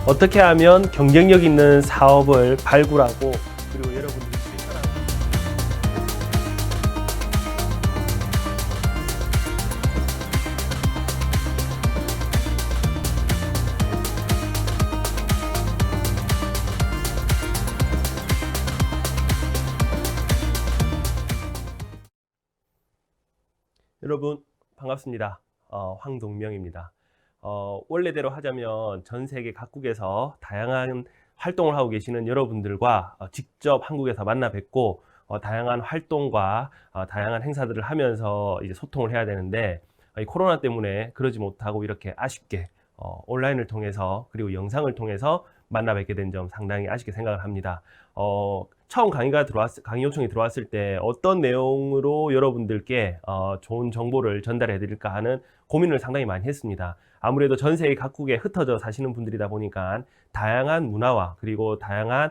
어떻게 하면 경쟁력 있는 사업을 발굴하고 그리고 여러분들이 실천하고 여러분 반갑습니다. 황동명입니다. 원래대로 하자면 전 세계 각국에서 다양한 활동을 하고 계시는 여러분들과 직접 한국에서 만나 뵙고 다양한 활동과 다양한 행사들을 하면서 이제 소통을 해야 되는데 이 코로나 때문에 그러지 못하고 이렇게 아쉽게 온라인을 통해서 그리고 영상을 통해서 만나 뵙게 된 점 상당히 아쉽게 생각을 합니다. 처음 강의 요청이 들어왔을 때 어떤 내용으로 여러분들께 좋은 정보를 전달해 드릴까 하는 고민을 상당히 많이 했습니다. 아무래도 전 세계 각국에 흩어져 사시는 분들이다 보니까 다양한 문화와 그리고 다양한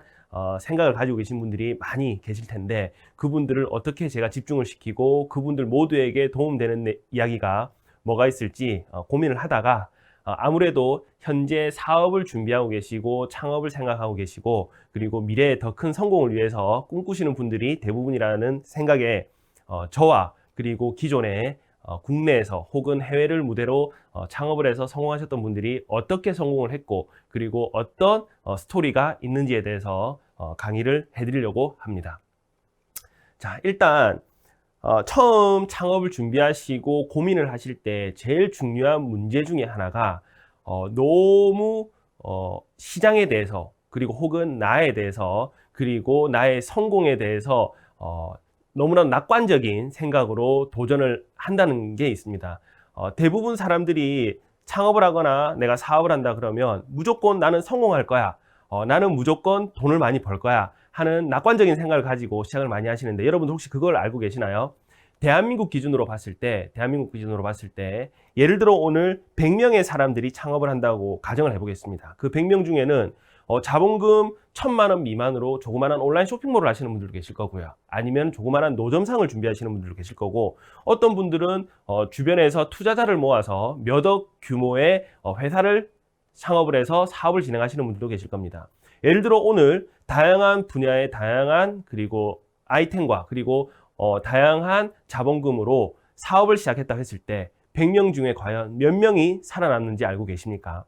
생각을 가지고 계신 분들이 많이 계실 텐데 그분들을 어떻게 제가 집중을 시키고 그분들 모두에게 도움되는 이야기가 뭐가 있을지 고민을 하다가 아무래도 현재 사업을 준비하고 계시고 창업을 생각하고 계시고 그리고 미래의 더 큰 성공을 위해서 꿈꾸시는 분들이 대부분이라는 생각에 저와 그리고 기존에 국내에서 혹은 해외를 무대로 창업을 해서 성공하셨던 분들이 어떻게 성공을 했고 그리고 어떤 스토리가 있는지에 대해서 강의를 해드리려고 합니다. 자, 일단 처음 창업을 준비하시고 고민을 하실 때 제일 중요한 문제 중에 하나가 너무 시장에 대해서 그리고 혹은 나에 대해서 그리고 나의 성공에 대해서 너무나 낙관적인 생각으로 도전을 한다는 게 있습니다. 대부분 사람들이 창업을 하거나 내가 사업을 한다 그러면 무조건 나는 성공할 거야. 나는 무조건 돈을 많이 벌 거야. 하는 낙관적인 생각을 가지고 시작을 많이 하시는데 여러분들 혹시 그걸 알고 계시나요? 대한민국 기준으로 봤을 때 예를 들어 오늘 100명의 사람들이 창업을 한다고 가정을 해보겠습니다. 그 100명 중에는 자본금 1000만 원 미만으로 조그마한 온라인 쇼핑몰을 하시는 분들도 계실 거고요. 아니면 조그마한 노점상을 준비하시는 분들도 계실 거고 어떤 분들은 주변에서 투자자를 모아서 몇 억 규모의 회사를 창업을 해서 사업을 진행하시는 분들도 계실 겁니다. 예를 들어 오늘 다양한 분야의 다양한 그리고 아이템과 그리고 다양한 자본금으로 사업을 시작했다고 했을 때 100명 중에 과연 몇 명이 살아남는지 알고 계십니까?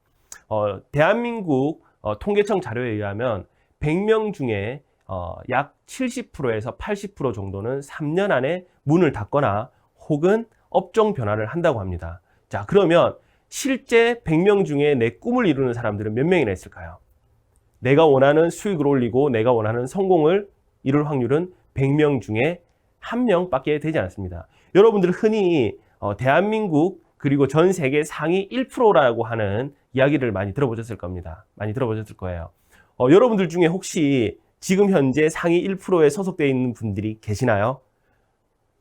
대한민국 통계청 자료에 의하면 100명 중에 약 70%에서 80% 정도는 3년 안에 문을 닫거나 혹은 업종 변화를 한다고 합니다. 자, 그러면 실제 100명 중에 내 꿈을 이루는 사람들은 몇 명이나 있을까요? 내가 원하는 수익을 올리고 내가 원하는 성공을 이룰 확률은 100명 중에 1명밖에 되지 않습니다. 여러분들 흔히 대한민국 그리고 전 세계 상위 1%라고 하는 이야기를 많이 들어보셨을 겁니다. 많이 들어보셨을 거예요. 여러분들 중에 혹시 지금 현재 상위 1%에 소속되어 있는 분들이 계시나요?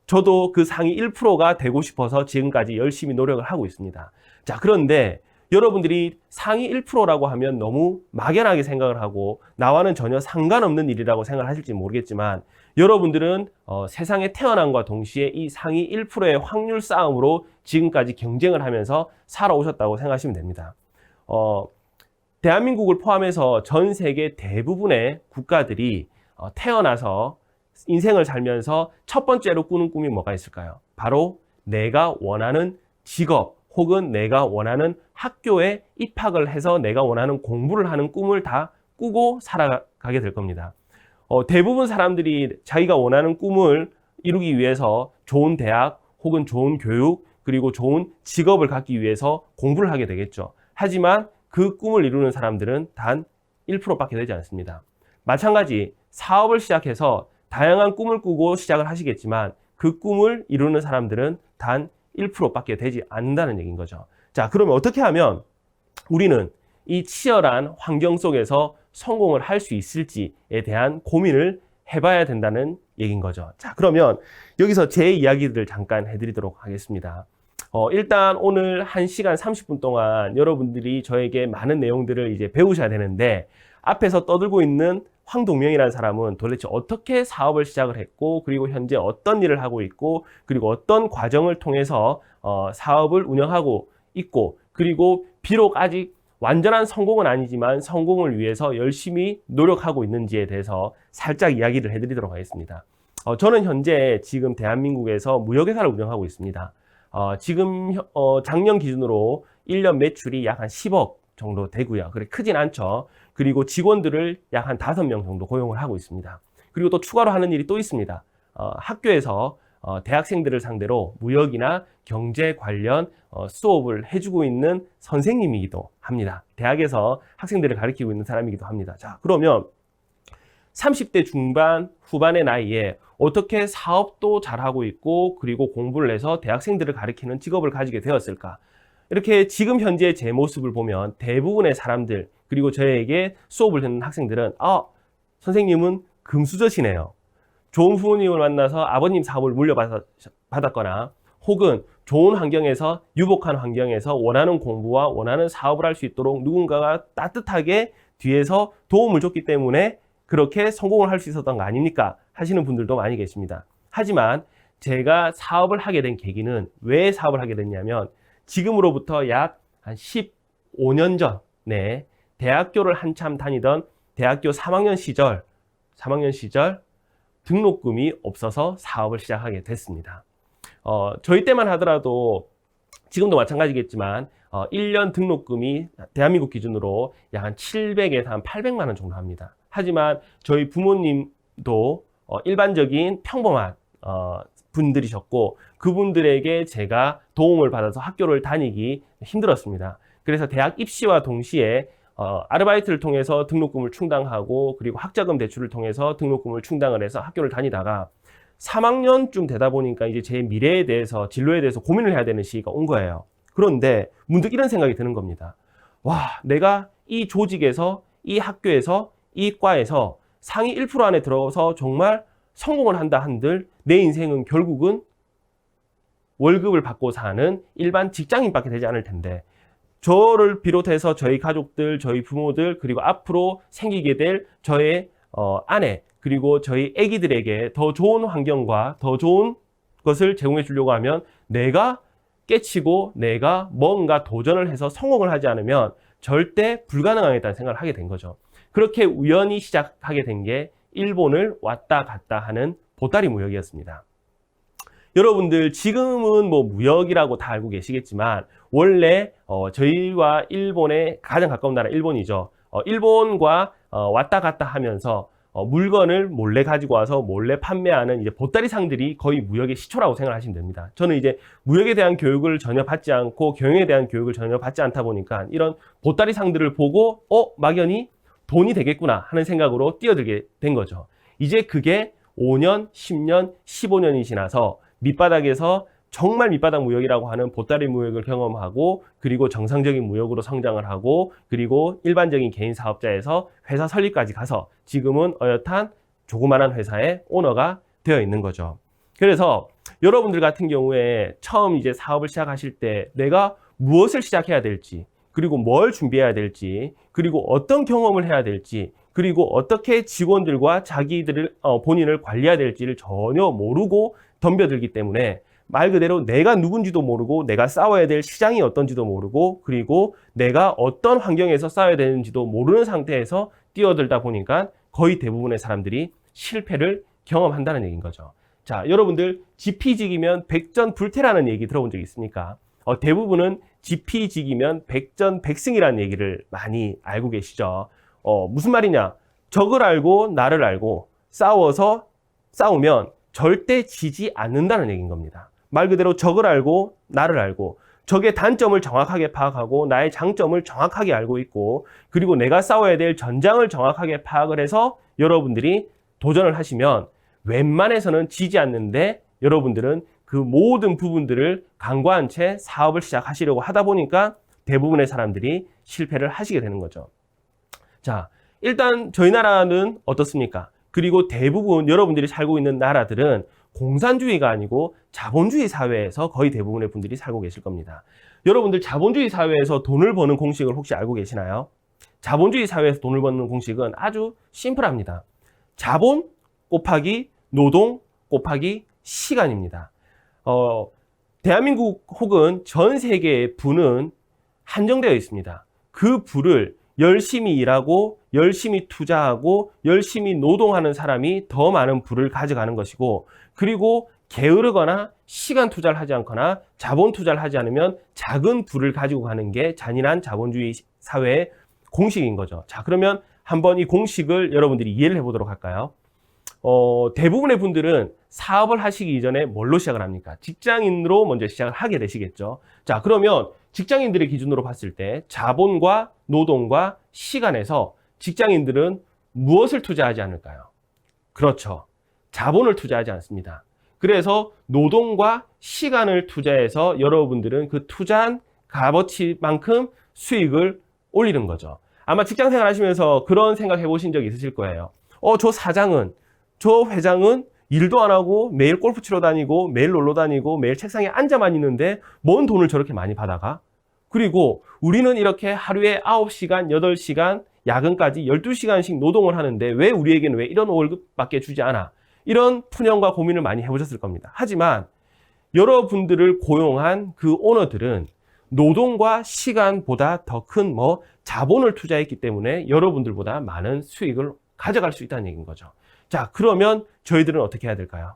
저도 그 상위 1%가 되고 싶어서 지금까지 열심히 노력을 하고 있습니다. 자, 그런데 여러분들이 상위 1%라고 하면 너무 막연하게 생각을 하고 나와는 전혀 상관없는 일이라고 생각을 하실지 모르겠지만 여러분들은 세상에 태어남과 동시에 이 상위 1%의 확률 싸움으로 지금까지 경쟁을 하면서 살아오셨다고 생각하시면 됩니다. 대한민국을 포함해서 전 세계 대부분의 국가들이 태어나서 인생을 살면서 첫 번째로 꾸는 꿈이 뭐가 있을까요? 바로 내가 원하는 직업 혹은 내가 원하는 학교에 입학을 해서 내가 원하는 공부를 하는 꿈을 다 꾸고 살아가게 될 겁니다. 대부분 사람들이 자기가 원하는 꿈을 이루기 위해서 좋은 대학 혹은 좋은 교육 그리고 좋은 직업을 갖기 위해서 공부를 하게 되겠죠. 하지만 그 꿈을 이루는 사람들은 단 1%밖에 되지 않습니다. 마찬가지 사업을 시작해서 다양한 꿈을 꾸고 시작을 하시겠지만 그 꿈을 이루는 사람들은 단 1%밖에 되지 않는다는 얘기인 거죠. 자, 그러면 어떻게 하면 우리는 이 치열한 환경 속에서 성공을 할 수 있을지에 대한 고민을 해봐야 된다는 얘기인 거죠. 자, 그러면 여기서 제 이야기들을 잠깐 해드리도록 하겠습니다. 일단 오늘 1시간 30분 동안 여러분들이 저에게 많은 내용들을 이제 배우셔야 되는데 앞에서 떠들고 있는 황동명이라는 사람은 도대체 어떻게 사업을 시작을 했고 그리고 현재 어떤 일을 하고 있고 그리고 어떤 과정을 통해서 사업을 운영하고 있고 그리고 비록 아직 완전한 성공은 아니지만 성공을 위해서 열심히 노력하고 있는지에 대해서 살짝 이야기를 해드리도록 하겠습니다. 저는 현재 지금 대한민국에서 무역회사를 운영하고 있습니다. 지금 작년 기준으로 1년 매출이 약 한 10억 정도 되고요. 그래 크진 않죠. 그리고 직원들을 약 한 5명 정도 고용을 하고 있습니다. 그리고 또 추가로 하는 일이 또 있습니다. 학교에서 대학생들을 상대로 무역이나 경제 관련 수업을 해주고 있는 선생님이기도 합니다. 대학에서 학생들을 가르치고 있는 사람이기도 합니다. 자, 그러면 30대 중반, 후반의 나이에 어떻게 사업도 잘하고 있고 그리고 공부를 해서 대학생들을 가르치는 직업을 가지게 되었을까? 이렇게 지금 현재 제 모습을 보면 대부분의 사람들 그리고 저에게 수업을 듣는 학생들은 선생님은 금수저시네요. 좋은 부모님을 만나서 아버님 사업을 물려받았거나 혹은 좋은 환경에서 유복한 환경에서 원하는 공부와 원하는 사업을 할 수 있도록 누군가가 따뜻하게 뒤에서 도움을 줬기 때문에 그렇게 성공을 할 수 있었던 거 아닙니까? 하시는 분들도 많이 계십니다. 하지만 제가 사업을 하게 된 계기는 왜 사업을 하게 됐냐면 지금으로부터 약 한 15년 전에 대학교를 한참 다니던 대학교 3학년 시절 등록금이 없어서 사업을 시작하게 됐습니다. 저희 때만 하더라도 지금도 마찬가지겠지만 1년 등록금이 대한민국 기준으로 약 한 700에서 한 800만 원 정도 합니다. 하지만 저희 부모님도 일반적인 평범한 분들이셨고 그분들에게 제가 도움을 받아서 학교를 다니기 힘들었습니다. 그래서 대학 입시와 동시에 아르바이트를 통해서 등록금을 충당하고 그리고 학자금 대출을 통해서 등록금을 충당을 해서 학교를 다니다가 3학년쯤 되다 보니까 이제 제 미래에 대해서 진로에 대해서 고민을 해야 되는 시기가 온 거예요. 그런데 문득 이런 생각이 드는 겁니다. 와, 내가 이 조직에서 이 학교에서 이 과에서 상위 1% 안에 들어서 정말 성공을 한다 한들 내 인생은 결국은 월급을 받고 사는 일반 직장인밖에 되지 않을 텐데 저를 비롯해서 저희 가족들, 저희 부모들, 그리고 앞으로 생기게 될 저의 아내, 그리고 저희 아기들에게 더 좋은 환경과 더 좋은 것을 제공해 주려고 하면 내가 깨치고 내가 뭔가 도전을 해서 성공을 하지 않으면 절대 불가능하겠다는 생각을 하게 된 거죠. 그렇게 우연히 시작하게 된 게 일본을 왔다 갔다 하는 보따리 무역이었습니다. 여러분들 지금은 뭐 무역이라고 다 알고 계시겠지만 원래 저희와 일본의 가장 가까운 나라 일본이죠. 일본과 왔다 갔다 하면서 물건을 몰래 가지고 와서 몰래 판매하는 이제 보따리상들이 거의 무역의 시초라고 생각하시면 됩니다. 저는 이제 무역에 대한 교육을 전혀 받지 않고 경영에 대한 교육을 전혀 받지 않다 보니까 이런 보따리상들을 보고 막연히 돈이 되겠구나 하는 생각으로 뛰어들게 된 거죠. 이제 그게 5년, 10년, 15년이 지나서 밑바닥에서 정말 밑바닥 무역이라고 하는 보따리 무역을 경험하고 그리고 정상적인 무역으로 성장을 하고 그리고 일반적인 개인 사업자에서 회사 설립까지 가서 지금은 어엿한 조그만한 회사의 오너가 되어 있는 거죠. 그래서 여러분들 같은 경우에 처음 이제 사업을 시작하실 때 내가 무엇을 시작해야 될지 그리고 뭘 준비해야 될지 그리고 어떤 경험을 해야 될지 그리고 어떻게 직원들과 자기들을 본인을 관리해야 될지를 전혀 모르고 덤벼들기 때문에 말 그대로 내가 누군지도 모르고 내가 싸워야 될 시장이 어떤지도 모르고 그리고 내가 어떤 환경에서 싸워야 되는지도 모르는 상태에서 뛰어들다 보니까 거의 대부분의 사람들이 실패를 경험한다는 얘기인 거죠. 자, 여러분들 지피지기면 백전불태라는 얘기 들어본 적 있습니까? 대부분은 지피지기면 백전백승이라는 얘기를 많이 알고 계시죠. 무슨 말이냐? 적을 알고 나를 알고 싸우면 절대 지지 않는다는 얘기인 겁니다. 말 그대로 적을 알고 나를 알고 적의 단점을 정확하게 파악하고 나의 장점을 정확하게 알고 있고 그리고 내가 싸워야 될 전장을 정확하게 파악을 해서 여러분들이 도전을 하시면 웬만해서는 지지 않는데 여러분들은 그 모든 부분들을 간과한 채 사업을 시작하시려고 하다 보니까 대부분의 사람들이 실패를 하시게 되는 거죠. 자, 일단 저희 나라는 어떻습니까? 그리고 대부분 여러분들이 살고 있는 나라들은 공산주의가 아니고 자본주의 사회에서 거의 대부분의 분들이 살고 계실 겁니다. 여러분들 자본주의 사회에서 돈을 버는 공식을 혹시 알고 계시나요? 자본주의 사회에서 돈을 버는 공식은 아주 심플합니다. 자본 곱하기 노동 곱하기 시간입니다. 대한민국 혹은 전 세계의 부는 한정되어 있습니다. 그 부를 열심히 일하고 열심히 투자하고 열심히 노동하는 사람이 더 많은 부를 가져가는 것이고, 그리고 게으르거나 시간 투자를 하지 않거나 자본 투자를 하지 않으면 작은 부를 가지고 가는 게 잔인한 자본주의 사회의 공식인 거죠. 자, 그러면 한번 이 공식을 여러분들이 이해를 해보도록 할까요? 대부분의 분들은 사업을 하시기 이전에 뭘로 시작을 합니까? 직장인으로 먼저 시작을 하게 되시겠죠. 자, 그러면 직장인들의 기준으로 봤을 때 자본과 노동과 시간에서 직장인들은 무엇을 투자하지 않을까요? 그렇죠. 자본을 투자하지 않습니다. 그래서 노동과 시간을 투자해서 여러분들은 그 투자한 값어치만큼 수익을 올리는 거죠. 아마 직장 생활 하시면서 그런 생각 해보신 적 있으실 거예요. 저 사장은, 저 회장은 일도 안 하고 매일 골프 치러 다니고 매일 놀러 다니고 매일 책상에 앉아만 있는데 뭔 돈을 저렇게 많이 받아가? 그리고 우리는 이렇게 하루에 9시간, 8시간, 야근까지 12시간씩 노동을 하는데 왜 우리에게는 왜 이런 월급밖에 주지 않아? 이런 푸념과 고민을 많이 해보셨을 겁니다. 하지만 여러분들을 고용한 그 오너들은 노동과 시간보다 더 큰 자본을 투자했기 때문에 여러분들보다 많은 수익을 가져갈 수 있다는 얘기인 거죠. 자, 그러면 저희들은 어떻게 해야 될까요?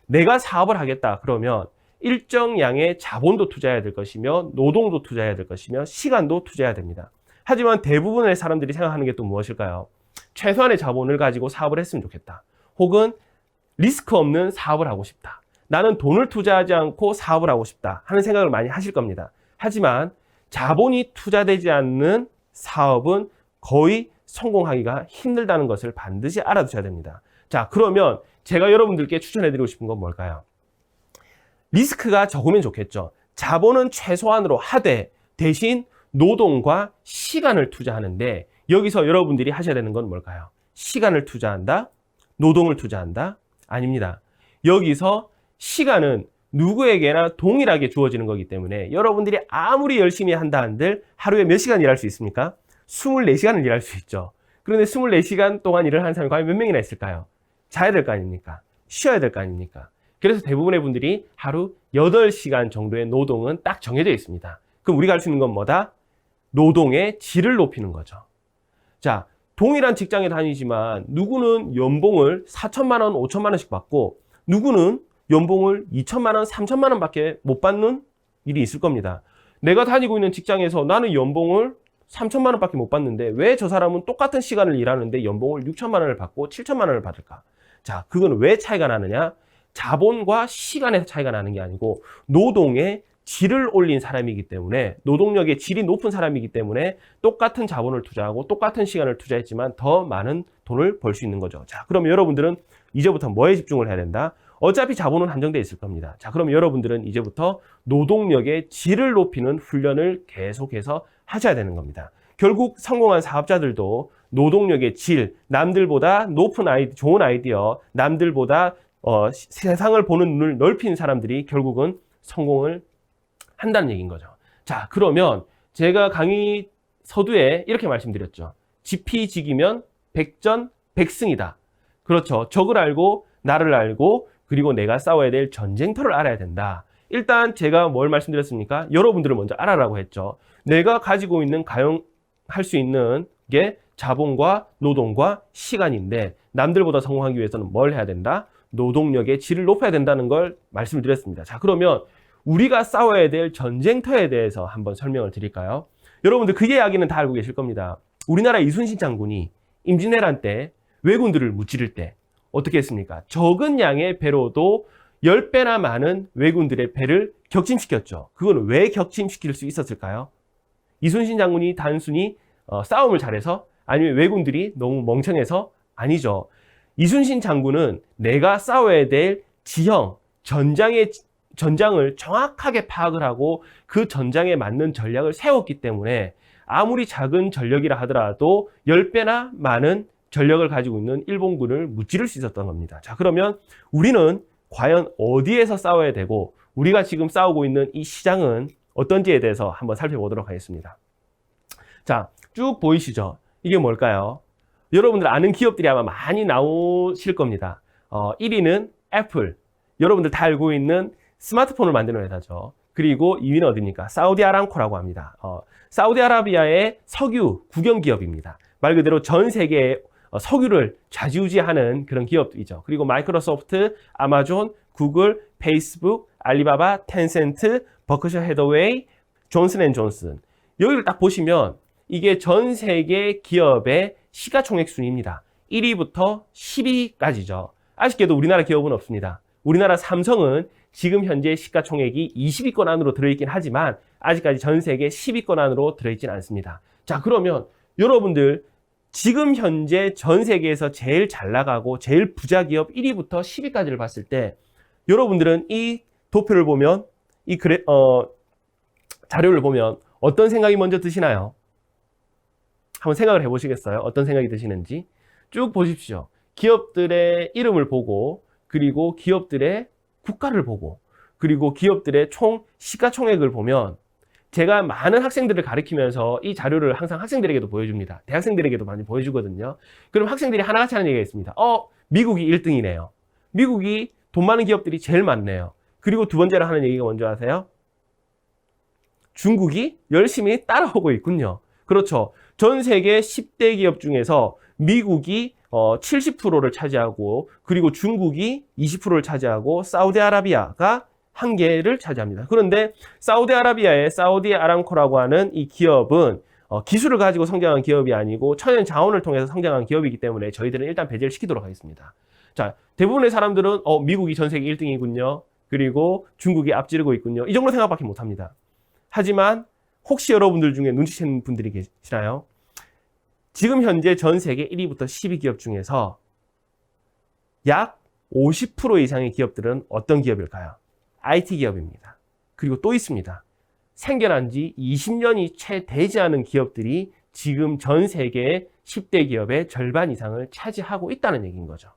내가 사업을 하겠다 그러면 일정 양의 자본도 투자해야 될 것이며 노동도 투자해야 될 것이며 시간도 투자해야 됩니다. 하지만 대부분의 사람들이 생각하는 게 또 무엇일까요? 최소한의 자본을 가지고 사업을 했으면 좋겠다. 혹은 리스크 없는 사업을 하고 싶다. 나는 돈을 투자하지 않고 사업을 하고 싶다 하는 생각을 많이 하실 겁니다. 하지만 자본이 투자되지 않는 사업은 거의 성공하기가 힘들다는 것을 반드시 알아두셔야 됩니다. 자, 그러면 제가 여러분들께 추천해드리고 싶은 건 뭘까요? 리스크가 적으면 좋겠죠. 자본은 최소한으로 하되 대신 노동과 시간을 투자하는데 여기서 여러분들이 하셔야 되는 건 뭘까요? 시간을 투자한다? 노동을 투자한다? 아닙니다. 여기서 시간은 누구에게나 동일하게 주어지는 거기 때문에 여러분들이 아무리 열심히 한다 한들 하루에 몇 시간 일할 수 있습니까? 24시간을 일할 수 있죠. 그런데 24시간 동안 일을 하는 사람이 과연 몇 명이나 있을까요? 자야 될 거 아닙니까? 쉬어야 될 거 아닙니까? 그래서 대부분의 분들이 하루 8시간 정도의 노동은 딱 정해져 있습니다. 그럼 우리가 할 수 있는 건 뭐다? 노동의 질을 높이는 거죠. 자, 동일한 직장에 다니지만 누구는 연봉을 4천만 원, 5천만 원씩 받고 누구는 연봉을 2천만 원, 3천만 원밖에 못 받는 일이 있을 겁니다. 내가 다니고 있는 직장에서 나는 연봉을 3천만 원밖에 못 받는데 왜 저 사람은 똑같은 시간을 일하는데 연봉을 6천만 원을 받고 7천만 원을 받을까? 자, 그건 왜 차이가 나느냐? 자본과 시간에서 차이가 나는 게 아니고 노동의 질을 올린 사람이기 때문에, 노동력의 질이 높은 사람이기 때문에 똑같은 자본을 투자하고 똑같은 시간을 투자했지만 더 많은 돈을 벌 수 있는 거죠. 자, 그럼 여러분들은 이제부터 뭐에 집중을 해야 된다? 어차피 자본은 한정되어 있을 겁니다. 자, 그럼 여러분들은 이제부터 노동력의 질을 높이는 훈련을 계속해서 하셔야 되는 겁니다. 결국 성공한 사업자들도 노동력의 질, 남들보다 높은 좋은 아이디어, 남들보다 세상을 보는 눈을 넓힌 사람들이 결국은 성공을 한다는 얘기인 거죠. 자, 그러면 제가 강의 서두에 이렇게 말씀드렸죠. 지피지기면 백전백승이다. 그렇죠. 적을 알고 나를 알고 그리고 내가 싸워야 될 전쟁터를 알아야 된다. 일단 제가 뭘 말씀드렸습니까? 여러분들을 먼저 알아라고 했죠. 내가 가지고 있는 가용할 수 있는 게 자본과 노동과 시간인데 남들보다 성공하기 위해서는 뭘 해야 된다? 노동력의 질을 높여야 된다는 걸 말씀을 드렸습니다. 자, 그러면 우리가 싸워야 될 전쟁터에 대해서 한번 설명을 드릴까요? 여러분들 그 이야기는 다 알고 계실 겁니다. 우리나라 이순신 장군이 임진왜란 때 왜군들을 무찌를 때 어떻게 했습니까? 적은 양의 배로도 10배나 많은 왜군들의 배를 격침시켰죠. 그건 왜 격침시킬 수 있었을까요? 이순신 장군이 단순히 싸움을 잘해서? 아니면 왜군들이 너무 멍청해서? 아니죠. 이순신 장군은 내가 싸워야 될 지형, 전장을 정확하게 파악을 하고 그 전장에 맞는 전략을 세웠기 때문에 아무리 작은 전력이라 하더라도 10배나 많은 전력을 가지고 있는 일본군을 무찌를 수 있었던 겁니다. 자, 그러면 우리는 과연 어디에서 싸워야 되고 우리가 지금 싸우고 있는 이 시장은 어떤지에 대해서 한번 살펴보도록 하겠습니다. 자, 쭉 보이시죠? 이게 뭘까요? 여러분들 아는 기업들이 아마 많이 나오실 겁니다. 1위는 애플. 여러분들 다 알고 있는 스마트폰을 만드는 회사죠. 그리고 2위는 어디입니까? 사우디 아람코라고 합니다. 사우디아라비아의 석유 국영 기업입니다. 말 그대로 전 세계에 석유를 좌지우지하는 그런 기업이죠. 그리고 마이크로소프트, 아마존, 구글, 페이스북, 알리바바, 텐센트, 버크셔 해더웨이, 존슨앤존슨. 여기를 딱 보시면 이게 전 세계 기업의 시가총액 순위입니다. 1위부터 10위까지죠. 아쉽게도 우리나라 기업은 없습니다. 우리나라 삼성은 지금 현재 시가총액이 20위권 안으로 들어있긴 하지만 아직까지 전 세계 10위권 안으로 들어있진 않습니다. 자, 그러면 여러분들 지금 현재 전 세계에서 제일 잘 나가고 제일 부자 기업 1위부터 10위까지를 봤을 때 여러분들은 이 도표를 보면 자료를 보면 어떤 생각이 먼저 드시나요? 한번 생각을 해보시겠어요? 어떤 생각이 드시는지 쭉 보십시오. 기업들의 이름을 보고 그리고 기업들의 국가를 보고 그리고 기업들의 총 시가총액을 보면 제가 많은 학생들을 가르치면서 이 자료를 항상 학생들에게도 보여줍니다. 대학생들에게도 많이 보여주거든요. 그럼 학생들이 하나같이 하는 얘기가 있습니다. 미국이 1등이네요. 미국이 돈 많은 기업들이 제일 많네요. 그리고 두 번째로 하는 얘기가 뭔지 아세요? 중국이 열심히 따라오고 있군요. 그렇죠. 전 세계 10대 기업 중에서 미국이 70%를 차지하고 그리고 중국이 20%를 차지하고 사우디아라비아가 한 개를 차지합니다. 그런데 사우디아라비아의 사우디 아람코라고 하는 이 기업은 기술을 가지고 성장한 기업이 아니고 천연 자원을 통해서 성장한 기업이기 때문에 저희들은 일단 배제를 시키도록 하겠습니다. 자, 대부분의 사람들은 미국이 전 세계 1등이군요. 그리고 중국이 앞지르고 있군요. 이 정도 생각밖에 못합니다. 하지만 혹시 여러분들 중에 눈치채는 분들이 계시나요? 지금 현재 전 세계 1위부터 10위 기업 중에서 약 50% 이상의 기업들은 어떤 기업일까요? IT 기업입니다. 그리고 또 있습니다. 생겨난 지 20년이 채 되지 않은 기업들이 지금 전 세계 10대 기업의 절반 이상을 차지하고 있다는 얘기인 거죠.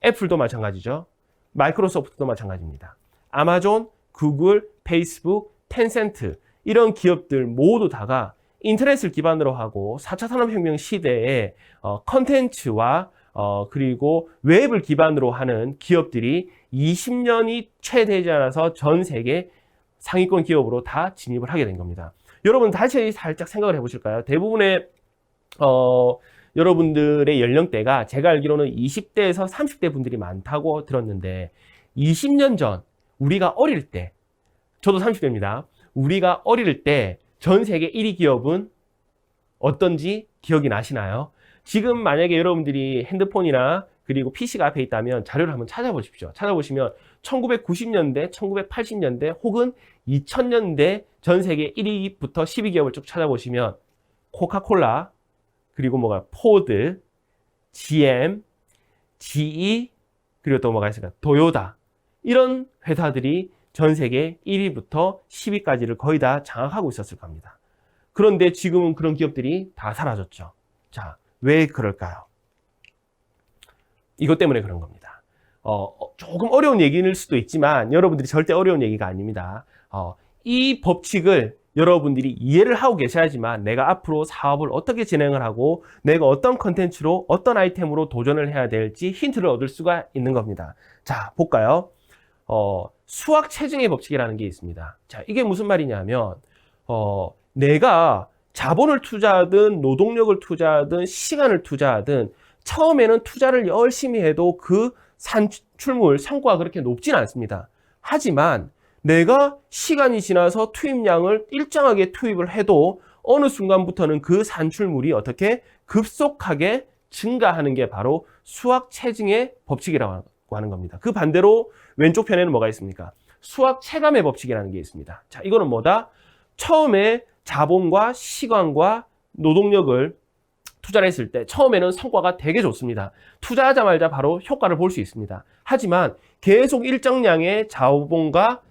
애플도 마찬가지죠. 마이크로소프트도 마찬가지입니다. 아마존, 구글, 페이스북, 텐센트 이런 기업들 모두 다가 인터넷을 기반으로 하고 4차 산업혁명 시대에 컨텐츠와 그리고 웹을 기반으로 하는 기업들이 20년이 채 되지 않아서 전 세계 상위권 기업으로 다 진입을 하게 된 겁니다. 여러분 다시 살짝 생각을 해보실까요? 대부분의 여러분들의 연령대가 제가 알기로는 20대에서 30대 분들이 많다고 들었는데 20년 전 우리가 어릴 때 저도 30대입니다. 우리가 어릴 때 전 세계 1위 기업은 어떤지 기억이 나시나요? 지금 만약에 여러분들이 핸드폰이나 그리고 PC가 앞에 있다면 자료를 한번 찾아보십시오. 찾아보시면 1990년대, 1980년대 혹은 2000년대 전 세계 1위부터 10위 기업을 쭉 찾아보시면 코카콜라, 그리고 포드, GM, GE, 그리고 또 뭐가 있을까? 도요타. 이런 회사들이 전 세계 1위부터 10위까지를 거의 다 장악하고 있었을 겁니다. 그런데 지금은 그런 기업들이 다 사라졌죠. 자, 왜 그럴까요? 이것 때문에 그런 겁니다. 조금 어려운 얘기일 수도 있지만 여러분들이 절대 어려운 얘기가 아닙니다. 이 법칙을 여러분들이 이해를 하고 계셔야지만 내가 앞으로 사업을 어떻게 진행을 하고 내가 어떤 컨텐츠로 어떤 아이템으로 도전을 해야 될지 힌트를 얻을 수가 있는 겁니다. 자, 볼까요? 수학 체증의 법칙이라는 게 있습니다. 자, 이게 무슨 말이냐면 내가 자본을 투자하든 노동력을 투자하든 시간을 투자하든 처음에는 투자를 열심히 해도 그 산출물, 성과가 그렇게 높진 않습니다. 하지만 내가 시간이 지나서 투입량을 일정하게 투입을 해도 어느 순간부터는 그 산출물이 어떻게 급속하게 증가하는 게 바로 수학 체증의 법칙이라고 하는 겁니다. 그 반대로 왼쪽 편에는 뭐가 있습니까? 수학 체감의 법칙이라는 게 있습니다. 자, 이거는 뭐다? 처음에 자본과 시간과 노동력을 투자를 했을 때 처음에는 성과가 되게 좋습니다. 투자하자마자 바로 효과를 볼 수 있습니다. 하지만 계속 일정량의 자본과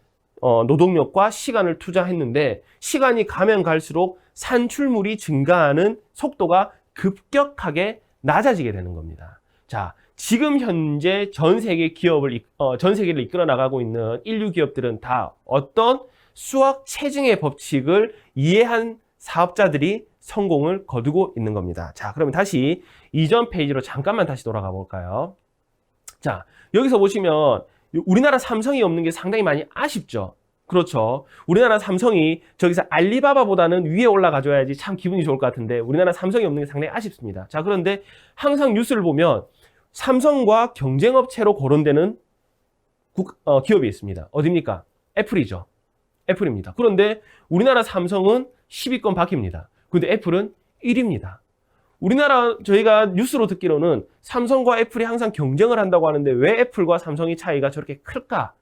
노동력과 시간을 투자했는데 시간이 가면 갈수록 산출물이 증가하는 속도가 급격하게 낮아지게 되는 겁니다. 자, 지금 현재 전 세계 기업을 전 세계를 이끌어 나가고 있는 인류 기업들은 다 어떤 수학 체증의 법칙을 이해한 사업자들이 성공을 거두고 있는 겁니다. 자, 그러면 다시 이전 페이지로 잠깐만 다시 돌아가 볼까요? 자, 여기서 보시면 우리나라 삼성이 없는 게 상당히 많이 아쉽죠. 그렇죠. 우리나라 삼성이 저기서 알리바바보다는 위에 올라가줘야지 참 기분이 좋을 것 같은데 우리나라 삼성이 없는 게 상당히 아쉽습니다. 자, 그런데 항상 뉴스를 보면 삼성과 경쟁업체로 거론되는 기업이 있습니다. 어디입니까? 애플이죠. 애플입니다. 그런데 우리나라 삼성은 10위권 밖입니다. 근데 애플은 1위입니다. 우리나라 저희가 뉴스로 듣기로는 삼성과 애플이 항상 경쟁을 한다고 하는데 왜 애플과 삼성의 차이가 저렇게 클까?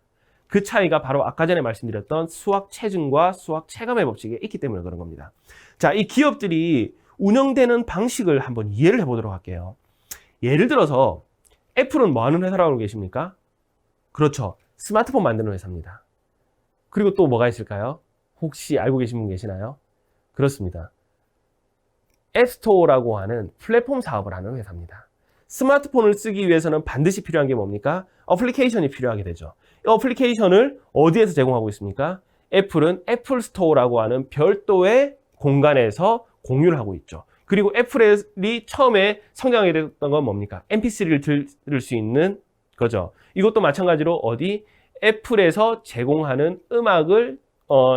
그 차이가 바로 아까 전에 말씀드렸던 수학 체증과 수학 체감의 법칙에 있기 때문에 그런 겁니다. 자, 이 기업들이 운영되는 방식을 한번 이해를 해보도록 할게요. 예를 들어서 애플은 뭐 하는 회사라고 알고 계십니까? 그렇죠. 스마트폰 만드는 회사입니다. 그리고 또 뭐가 있을까요? 혹시 알고 계신 분 계시나요? 그렇습니다. 앱스토어라고 하는 플랫폼 사업을 하는 회사입니다. 스마트폰을 쓰기 위해서는 반드시 필요한 게 뭡니까? 어플리케이션이 필요하게 되죠. 이 어플리케이션을 어디에서 제공하고 있습니까? 애플은 애플 스토어라고 하는 별도의 공간에서 공유를 하고 있죠. 그리고 애플이 처음에 성장하게 됐던 건 뭡니까? MP3를 들을 수 있는 거죠. 이것도 마찬가지로 어디? 애플에서 제공하는 음악을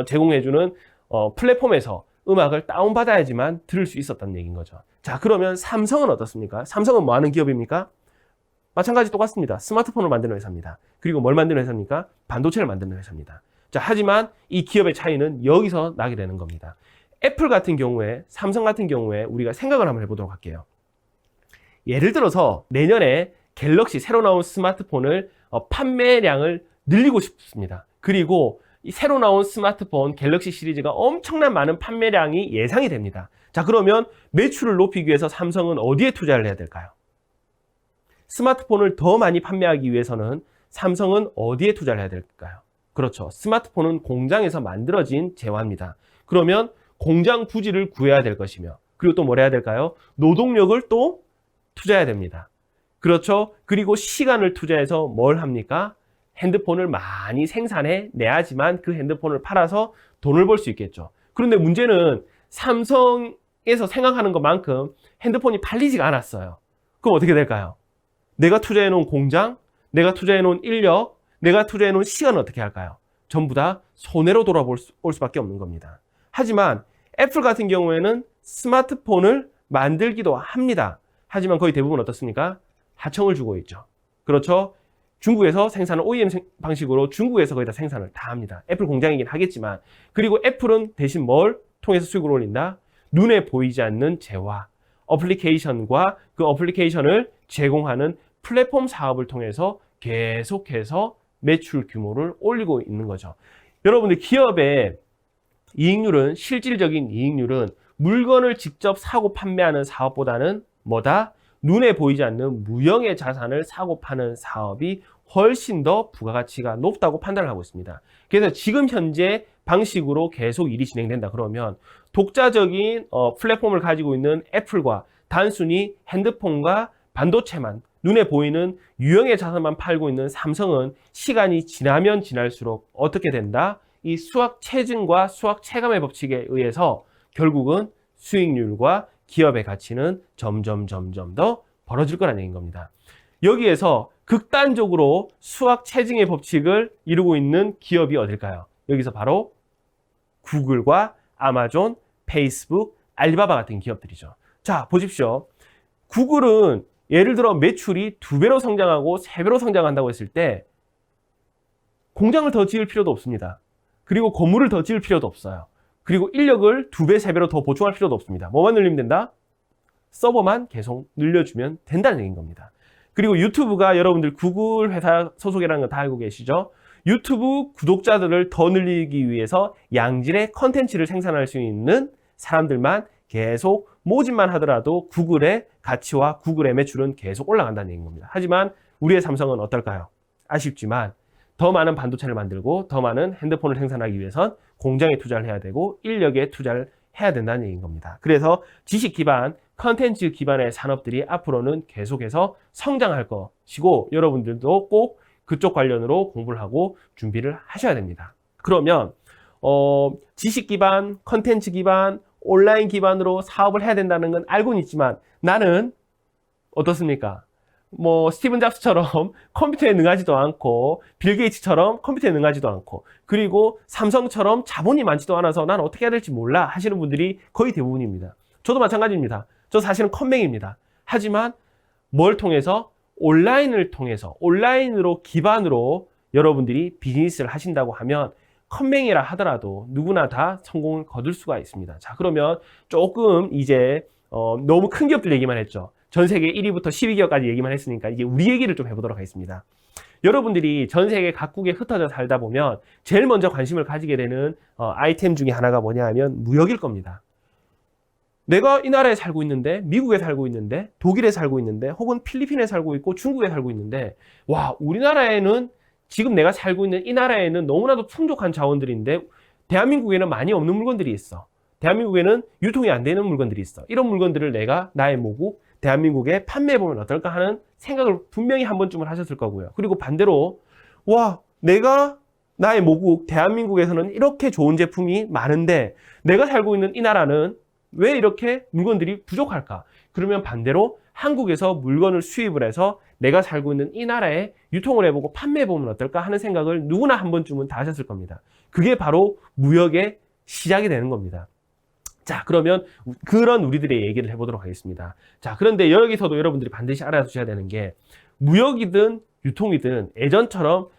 제공해주는 플랫폼에서 음악을 다운받아야지만 들을 수 있었다는 얘기인 거죠. 자, 그러면 삼성은 어떻습니까? 삼성은 뭐 하는 기업입니까? 마찬가지 똑같습니다. 스마트폰을 만드는 회사입니다. 그리고 뭘 만드는 회사입니까? 반도체를 만드는 회사입니다. 자, 하지만 이 기업의 차이는 여기서 나게 되는 겁니다. 애플 같은 경우에, 삼성 같은 경우에 우리가 생각을 한번 해보도록 할게요. 예를 들어서 내년에 갤럭시 새로 나온 스마트폰을 판매량을 늘리고 싶습니다. 그리고 이 새로 나온 스마트폰 갤럭시 시리즈가 엄청난 많은 판매량이 예상이 됩니다. 자, 그러면 매출을 높이기 위해서 삼성은 어디에 투자를 해야 될까요? 스마트폰을 더 많이 판매하기 위해서는 삼성은 어디에 투자를 해야 될까요? 그렇죠. 스마트폰은 공장에서 만들어진 재화입니다. 그러면 공장 부지를 구해야 될 것이며, 그리고 또 뭘 해야 될까요? 노동력을 또 투자해야 됩니다. 그렇죠. 그리고 시간을 투자해서 뭘 합니까? 핸드폰을 많이 생산해 내야지만 그 핸드폰을 팔아서 돈을 벌 수 있겠죠. 그런데 문제는 삼성에서 생각하는 것만큼 핸드폰이 팔리지가 않았어요. 그럼 어떻게 될까요? 내가 투자해 놓은 공장, 내가 투자해 놓은 인력, 내가 투자해 놓은 시간은 어떻게 할까요? 전부 다 손해로 돌아올 수밖에 없는 겁니다. 하지만 애플 같은 경우에는 스마트폰을 만들기도 합니다. 하지만 거의 대부분 어떻습니까? 하청을 주고 있죠. 그렇죠? 중국에서 생산을 OEM 방식으로 중국에서 거의 다 생산을 다 합니다. 애플 공장이긴 하겠지만, 그리고 애플은 대신 뭘 통해서 수익을 올린다? 눈에 보이지 않는 재화, 어플리케이션과 그 어플리케이션을 제공하는 플랫폼 사업을 통해서 계속해서 매출 규모를 올리고 있는 거죠. 여러분들 기업의 이익률은, 실질적인 이익률은 물건을 직접 사고 판매하는 사업보다는 뭐다? 눈에 보이지 않는 무형의 자산을 사고 파는 사업이 훨씬 더 부가가치가 높다고 판단을 하고 있습니다. 그래서 지금 현재 방식으로 계속 일이 진행된다 그러면 독자적인 플랫폼을 가지고 있는 애플과 단순히 핸드폰과 반도체만 눈에 보이는 유형의 자산만 팔고 있는 삼성은 시간이 지나면 지날수록 어떻게 된다? 이 수학 체증과 수학 체감의 법칙에 의해서 결국은 수익률과 기업의 가치는 점점 더 벌어질 거라는 얘기인 겁니다. 여기에서 극단적으로 수학 체증의 법칙을 이루고 있는 기업이 어딜까요? 여기서 바로 구글과 아마존, 페이스북, 알리바바 같은 기업들이죠. 자, 보십시오. 구글은 예를 들어 매출이 2배로 성장하고 3배로 성장한다고 했을 때 공장을 더 지을 필요도 없습니다. 그리고 건물을 더 지을 필요도 없어요. 그리고 인력을 2배, 3배로 더 보충할 필요도 없습니다. 뭐만 늘리면 된다? 서버만 계속 늘려주면 된다는 얘기인 겁니다. 그리고 유튜브가 여러분들 구글 회사 소속이라는 거 다 알고 계시죠? 유튜브 구독자들을 더 늘리기 위해서 양질의 컨텐츠를 생산할 수 있는 사람들만 계속 모집만 하더라도 구글의 가치와 구글의 매출은 계속 올라간다는 얘기인 겁니다. 하지만 우리의 삼성은 어떨까요? 아쉽지만 더 많은 반도체를 만들고 더 많은 핸드폰을 생산하기 위해선 공장에 투자를 해야 되고 인력에 투자를 해야 된다는 얘기인 겁니다. 그래서 지식 기반, 컨텐츠 기반의 산업들이 앞으로는 계속해서 성장할 것이고 여러분들도 꼭 그쪽 관련으로 공부를 하고 준비를 하셔야 됩니다. 그러면 지식 기반, 컨텐츠 기반, 온라인 기반으로 사업을 해야 된다는 건 알고는 있지만 나는 어떻습니까? 뭐 스티븐 잡스처럼 컴퓨터에 능하지도 않고 빌 게이츠처럼 컴퓨터에 능하지도 않고 그리고 삼성처럼 자본이 많지도 않아서 난 어떻게 해야 될지 몰라 하시는 분들이 거의 대부분입니다. 저도 마찬가지입니다. 저 사실은 컴맹입니다. 하지만 뭘 통해서? 온라인을 통해서 온라인으로 기반으로 여러분들이 비즈니스를 하신다고 하면 컴맹이라 하더라도 누구나 다 성공을 거둘 수가 있습니다. 자, 그러면 조금 이제 너무 큰 기업들 얘기만 했죠. 전 세계 1위부터 12기업까지 얘기만 했으니까 이제 우리 얘기를 좀 해보도록 하겠습니다. 여러분들이 전 세계 각국에 흩어져 살다 보면 제일 먼저 관심을 가지게 되는 아이템 중에 하나가 뭐냐 하면 무역일 겁니다. 내가 이 나라에 살고 있는데, 미국에 살고 있는데, 독일에 살고 있는데, 혹은 필리핀에 살고 있고 중국에 살고 있는데, 와, 우리나라에는 지금 내가 살고 있는 이 나라에는 너무나도 풍족한 자원들인데 대한민국에는 많이 없는 물건들이 있어. 대한민국에는 유통이 안 되는 물건들이 있어. 이런 물건들을 내가 나의 모국 대한민국에 판매해보면 어떨까 하는 생각을 분명히 한 번쯤은 하셨을 거고요. 그리고 반대로 와, 내가 나의 모국 대한민국에서는 이렇게 좋은 제품이 많은데 내가 살고 있는 이 나라는 왜 이렇게 물건들이 부족할까? 그러면 반대로 한국에서 물건을 수입을 해서 내가 살고 있는 이 나라에 유통을 해보고 판매해보면 어떨까 하는 생각을 누구나 한 번쯤은 다 하셨을 겁니다. 그게 바로 무역의 시작이 되는 겁니다. 자, 그러면 그런 우리들의 얘기를 해보도록 하겠습니다. 자, 그런데 여기서도 여러분들이 반드시 알아두셔야 되는 게 무역이든 유통이든 예전처럼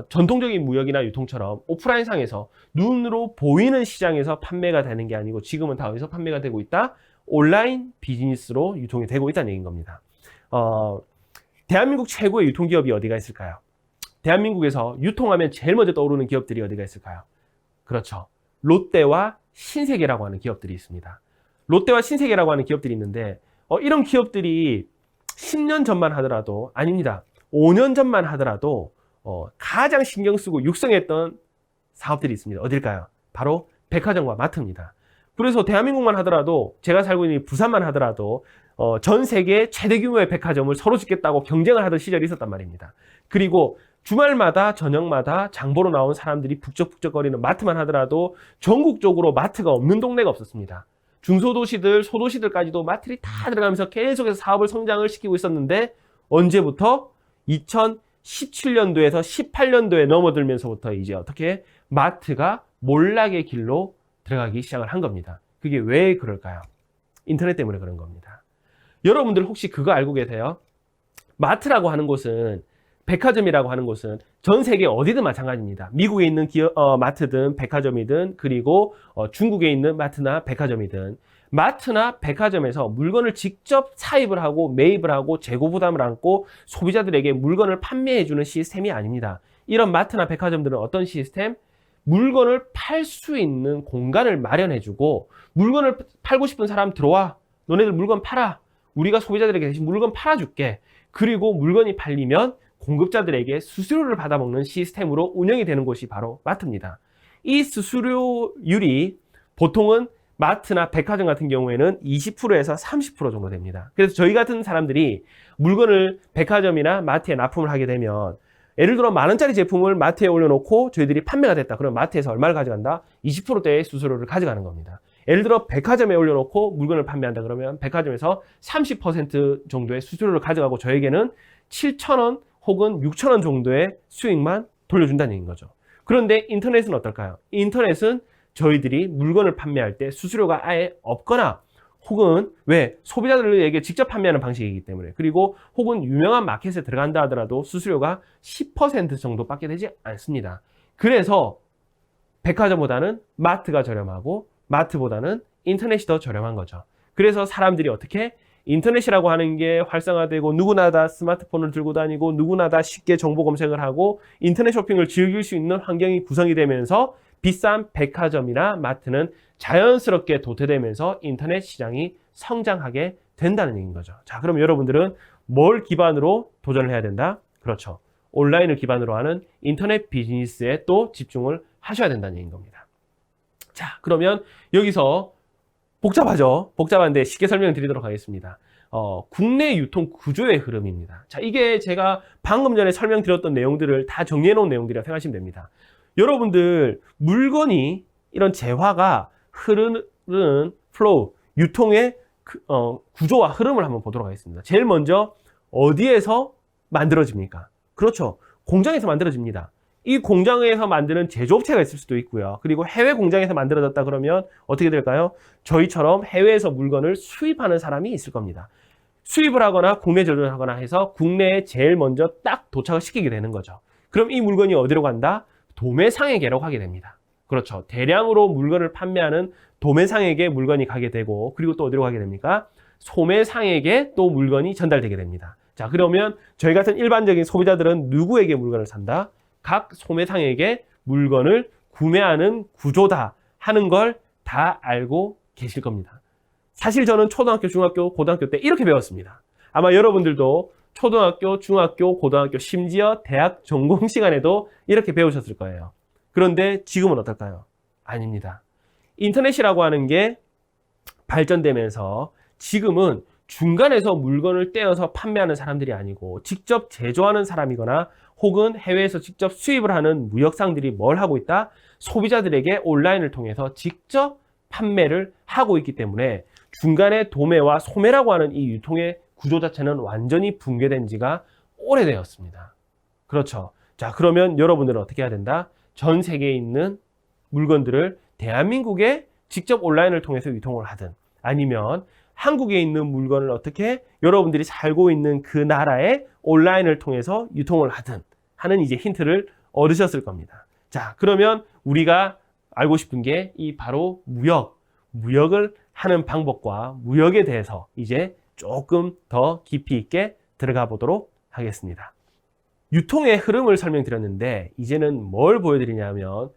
전통적인 무역이나 유통처럼 오프라인상에서 눈으로 보이는 시장에서 판매가 되는 게 아니고 지금은 다 어디서 판매가 되고 있다? 온라인 비즈니스로 유통이 되고 있다는 얘기인 겁니다. 대한민국 최고의 유통기업이 어디가 있을까요? 대한민국에서 유통하면 제일 먼저 떠오르는 기업들이 어디가 있을까요? 그렇죠. 롯데와 신세계라고 하는 기업들이 있습니다. 롯데와 신세계라고 하는 기업들이 있는데 이런 기업들이 10년 전만 하더라도 아닙니다. 5년 전만 하더라도 가장 신경 쓰고 육성했던 사업들이 있습니다. 어딜까요? 바로 백화점과 마트입니다. 그래서 대한민국만 하더라도 제가 살고 있는 부산만 하더라도 전 세계 최대 규모의 백화점을 서로 짓겠다고 경쟁을 하던 시절이 있었단 말입니다. 그리고 주말마다 저녁마다 장보러 나온 사람들이 북적북적거리는 마트만 하더라도 전국적으로 마트가 없는 동네가 없었습니다. 중소도시들, 소도시들까지도 마트를 다 들어가면서 계속해서 사업을 성장을 시키고 있었는데 언제부터? 2017년도에서 18년도에 넘어들면서부터 이제 어떻게 마트가 몰락의 길로 들어가기 시작을 한 겁니다. 그게 왜 그럴까요? 인터넷 때문에 그런 겁니다. 여러분들 혹시 그거 알고 계세요? 마트라고 하는 곳은 백화점이라고 하는 곳은 전 세계 어디든 마찬가지입니다. 미국에 있는 마트든 백화점이든 그리고 중국에 있는 마트나 백화점이든 마트나 백화점에서 물건을 직접 사입을 하고 매입을 하고 재고 부담을 안고 소비자들에게 물건을 판매해주는 시스템이 아닙니다. 이런 마트나 백화점들은 어떤 시스템? 물건을 팔 수 있는 공간을 마련해주고 물건을 팔고 싶은 사람 들어와. 너네들 물건 팔아. 우리가 소비자들에게 대신 물건 팔아줄게. 그리고 물건이 팔리면 공급자들에게 수수료를 받아먹는 시스템으로 운영이 되는 곳이 바로 마트입니다. 이 수수료율이 보통은 마트나 백화점 같은 경우에는 20%에서 30% 정도 됩니다. 그래서 저희 같은 사람들이 물건을 백화점이나 마트에 납품을 하게 되면 예를 들어 10,000원짜리 제품을 마트에 올려놓고 저희들이 판매가 됐다. 그럼 마트에서 얼마를 가져간다? 20%대의 수수료를 가져가는 겁니다. 예를 들어 백화점에 올려놓고 물건을 판매한다. 그러면 백화점에서 30% 정도의 수수료를 가져가고 저에게는 7,000원 혹은 6,000원 정도의 수익만 돌려준다는 얘기인 거죠. 그런데 인터넷은 어떨까요? 인터넷은 저희들이 물건을 판매할 때 수수료가 아예 없거나 혹은 왜 소비자들에게 직접 판매하는 방식이기 때문에 그리고 혹은 유명한 마켓에 들어간다 하더라도 수수료가 10% 정도밖에 되지 않습니다. 그래서 백화점보다는 마트가 저렴하고 마트보다는 인터넷이 더 저렴한 거죠. 그래서 사람들이 어떻게 인터넷이라고 하는 게 활성화되고 누구나 다 스마트폰을 들고 다니고 누구나 다 쉽게 정보 검색을 하고 인터넷 쇼핑을 즐길 수 있는 환경이 구성이 되면서 비싼 백화점이나 마트는 자연스럽게 도태되면서 인터넷 시장이 성장하게 된다는 얘기인 거죠. 자, 그럼 여러분들은 뭘 기반으로 도전을 해야 된다? 그렇죠. 온라인을 기반으로 하는 인터넷 비즈니스에 또 집중을 하셔야 된다는 얘기인 겁니다. 자, 그러면 여기서 복잡하죠? 복잡한데 쉽게 설명드리도록 하겠습니다. 국내 유통 구조의 흐름입니다. 자, 이게 제가 방금 전에 설명드렸던 내용들을 다 정리해 놓은 내용들이라고 생각하시면 됩니다. 여러분들 물건이 이런 재화가 흐르는 플로우, 유통의 구조와 흐름을 한번 보도록 하겠습니다. 제일 먼저 어디에서 만들어집니까? 그렇죠. 공장에서 만들어집니다. 이 공장에서 만드는 제조업체가 있을 수도 있고요. 그리고 해외 공장에서 만들어졌다 그러면 어떻게 될까요? 저희처럼 해외에서 물건을 수입하는 사람이 있을 겁니다. 수입을 하거나 국내 제조를 하거나 해서 국내에 제일 먼저 딱 도착을 시키게 되는 거죠. 그럼 이 물건이 어디로 간다? 도매상에게로 가게 됩니다. 그렇죠. 대량으로 물건을 판매하는 도매상에게 물건이 가게 되고, 그리고 또 어디로 가게 됩니까? 소매상에게 또 물건이 전달되게 됩니다. 자, 그러면 저희 같은 일반적인 소비자들은 누구에게 물건을 산다? 각 소매상에게 물건을 구매하는 구조다 하는 걸 다 알고 계실 겁니다. 사실 저는 초등학교, 중학교, 고등학교 때 이렇게 배웠습니다. 아마 여러분들도 초등학교, 중학교, 고등학교, 심지어 대학 전공 시간에도 이렇게 배우셨을 거예요. 그런데 지금은 어떨까요? 아닙니다. 인터넷이라고 하는 게 발전되면서 지금은 중간에서 물건을 떼어서 판매하는 사람들이 아니고 직접 제조하는 사람이거나 혹은 해외에서 직접 수입을 하는 무역상들이 뭘 하고 있다? 소비자들에게 온라인을 통해서 직접 판매를 하고 있기 때문에 중간에 도매와 소매라고 하는 이 유통의 구조 자체는 완전히 붕괴된 지가 오래되었습니다. 그렇죠. 자, 그러면 여러분들은 어떻게 해야 된다? 전 세계에 있는 물건들을 대한민국에 직접 온라인을 통해서 유통을 하든, 아니면 한국에 있는 물건을 어떻게 여러분들이 살고 있는 그 나라의 온라인을 통해서 유통을 하든 하는 이제 힌트를 얻으셨을 겁니다. 자, 그러면 우리가 알고 싶은 게 이 바로 무역을 하는 방법과 무역에 대해서 이제 조금 더 깊이 있게 들어가 보도록 하겠습니다. 유통의 흐름을 설명드렸는데 이제는 뭘 보여드리냐면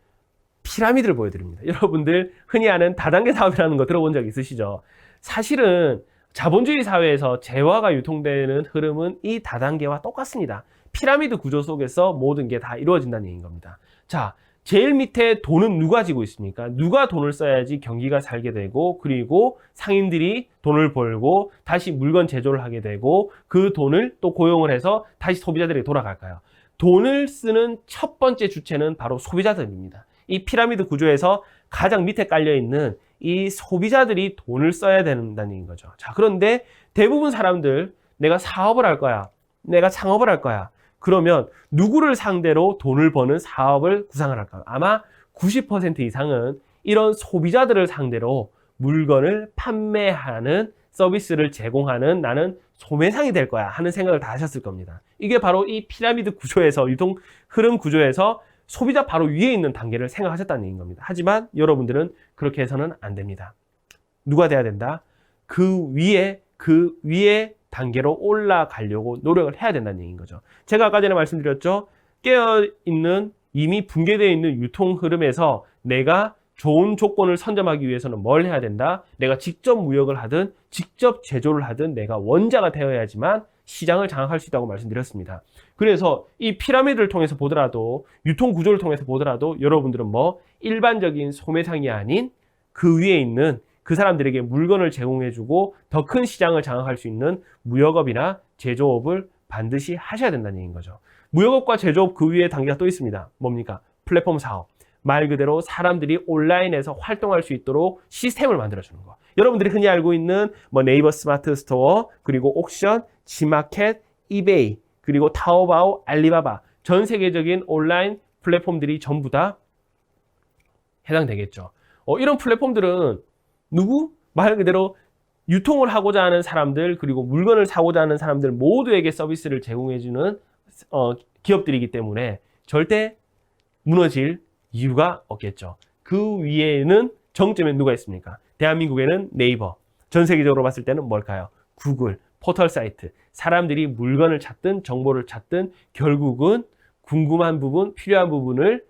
피라미드를 보여드립니다. 여러분들 흔히 아는 다단계 사업이라는 거 들어본 적 있으시죠? 사실은 자본주의 사회에서 재화가 유통되는 흐름은 이 다단계와 똑같습니다. 피라미드 구조 속에서 모든 게 다 이루어진다는 얘기인 겁니다. 자, 제일 밑에 돈은 누가 지고 있습니까? 누가 돈을 써야지 경기가 살게 되고, 그리고 상인들이 돈을 벌고 다시 물건 제조를 하게 되고 그 돈을 또 고용을 해서 다시 소비자들에게 돌아갈까요? 돈을 쓰는 첫 번째 주체는 바로 소비자들입니다. 이 피라미드 구조에서 가장 밑에 깔려있는 이 소비자들이 돈을 써야 된다는 거죠. 자, 그런데 대부분 사람들 내가 사업을 할 거야, 내가 창업을 할 거야, 그러면 누구를 상대로 돈을 버는 사업을 구상을 할까요? 아마 90% 이상은 이런 소비자들을 상대로 물건을 판매하는 서비스를 제공하는 나는 소매상이 될 거야 하는 생각을 다 하셨을 겁니다. 이게 바로 이 피라미드 구조에서, 유통 흐름 구조에서 소비자 바로 위에 있는 단계를 생각하셨다는 얘기인 겁니다. 하지만 여러분들은 그렇게 해서는 안 됩니다. 누가 돼야 된다? 그 위에 단계로 올라가려고 노력을 해야 된다는 얘기인 거죠. 제가 아까 전에 말씀드렸죠. 깨어있는, 이미 붕괴되어 있는 유통 흐름에서 내가 좋은 조건을 선점하기 위해서는 뭘 해야 된다? 내가 직접 무역을 하든 직접 제조를 하든 내가 원자가 되어야지만 시장을 장악할 수 있다고 말씀드렸습니다. 그래서 이 피라미드를 통해서 보더라도, 유통 구조를 통해서 보더라도 여러분들은 뭐 일반적인 소매상이 아닌 그 위에 있는 그 사람들에게 물건을 제공해주고 더 큰 시장을 장악할 수 있는 무역업이나 제조업을 반드시 하셔야 된다는 얘기인 거죠. 무역업과 제조업 그 위에 단계가 또 있습니다. 뭡니까? 플랫폼 사업. 말 그대로 사람들이 온라인에서 활동할 수 있도록 시스템을 만들어주는 거. 여러분들이 흔히 알고 있는 뭐 네이버 스마트 스토어, 그리고 옥션, 지마켓, 이베이, 그리고 타오바오, 알리바바, 전 세계적인 온라인 플랫폼들이 전부 다 해당되겠죠. 이런 플랫폼들은 말 그대로 유통을 하고자 하는 사람들, 그리고 물건을 사고자 하는 사람들 모두에게 서비스를 제공해주는 기업들이기 때문에 절대 무너질 이유가 없겠죠. 그 위에는 정점에 누가 있습니까? 대한민국에는 네이버, 전 세계적으로 봤을 때는 뭘까요? 구글, 포털 사이트. 사람들이 물건을 찾든 정보를 찾든 결국은 궁금한 부분, 필요한 부분을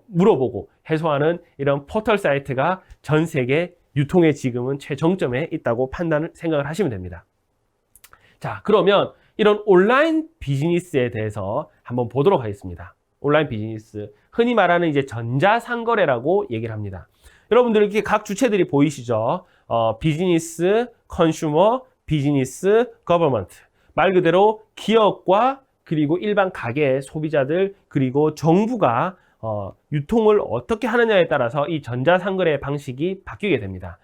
물어보고 해소하는 이런 포털 사이트가 전 세계 유통의 지금은 최정점에 있다고 생각을 하시면 됩니다. 자, 그러면 이런 온라인 비즈니스에 대해서 한번 보도록 하겠습니다. 온라인 비즈니스, 흔히 말하는 이제 전자상거래라고 얘기를 합니다. 여러분들 이렇게 각 주체들이 보이시죠? 비즈니스, 컨슈머, 비즈니스, 거버먼트. 말 그대로 기업과 그리고 일반 가게, 소비자들, 그리고 정부가 유통을 어떻게 하느냐에 따라서 이 전자상거래 방식이 바뀌게 됩니다.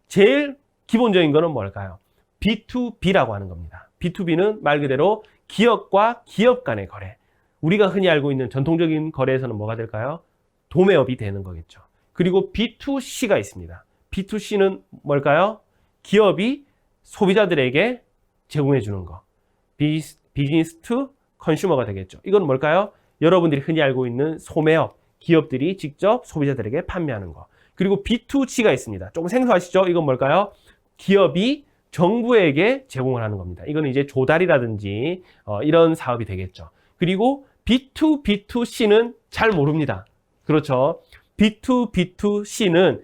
제일 기본적인 거는 뭘까요? B2B라고 하는 겁니다. B2B는 말 그대로 기업과 기업 간의 거래. 우리가 흔히 알고 있는 전통적인 거래에서는 뭐가 될까요? 도매업이 되는 거겠죠. 그리고 B2C가 있습니다. B2C는 뭘까요? 기업이 소비자들에게 제공해 주는 거. 비즈니스 투 컨슈머가 되겠죠. 이건 뭘까요? 여러분들이 흔히 알고 있는 소매업, 기업들이 직접 소비자들에게 판매하는 거. 그리고 B2G가 있습니다. 조금 생소하시죠? 이건 뭘까요? 기업이 정부에게 제공을 하는 겁니다. 이거는 이제 조달이라든지 이런 사업이 되겠죠. 그리고 B2B2C는 잘 모릅니다. 그렇죠. B2B2C는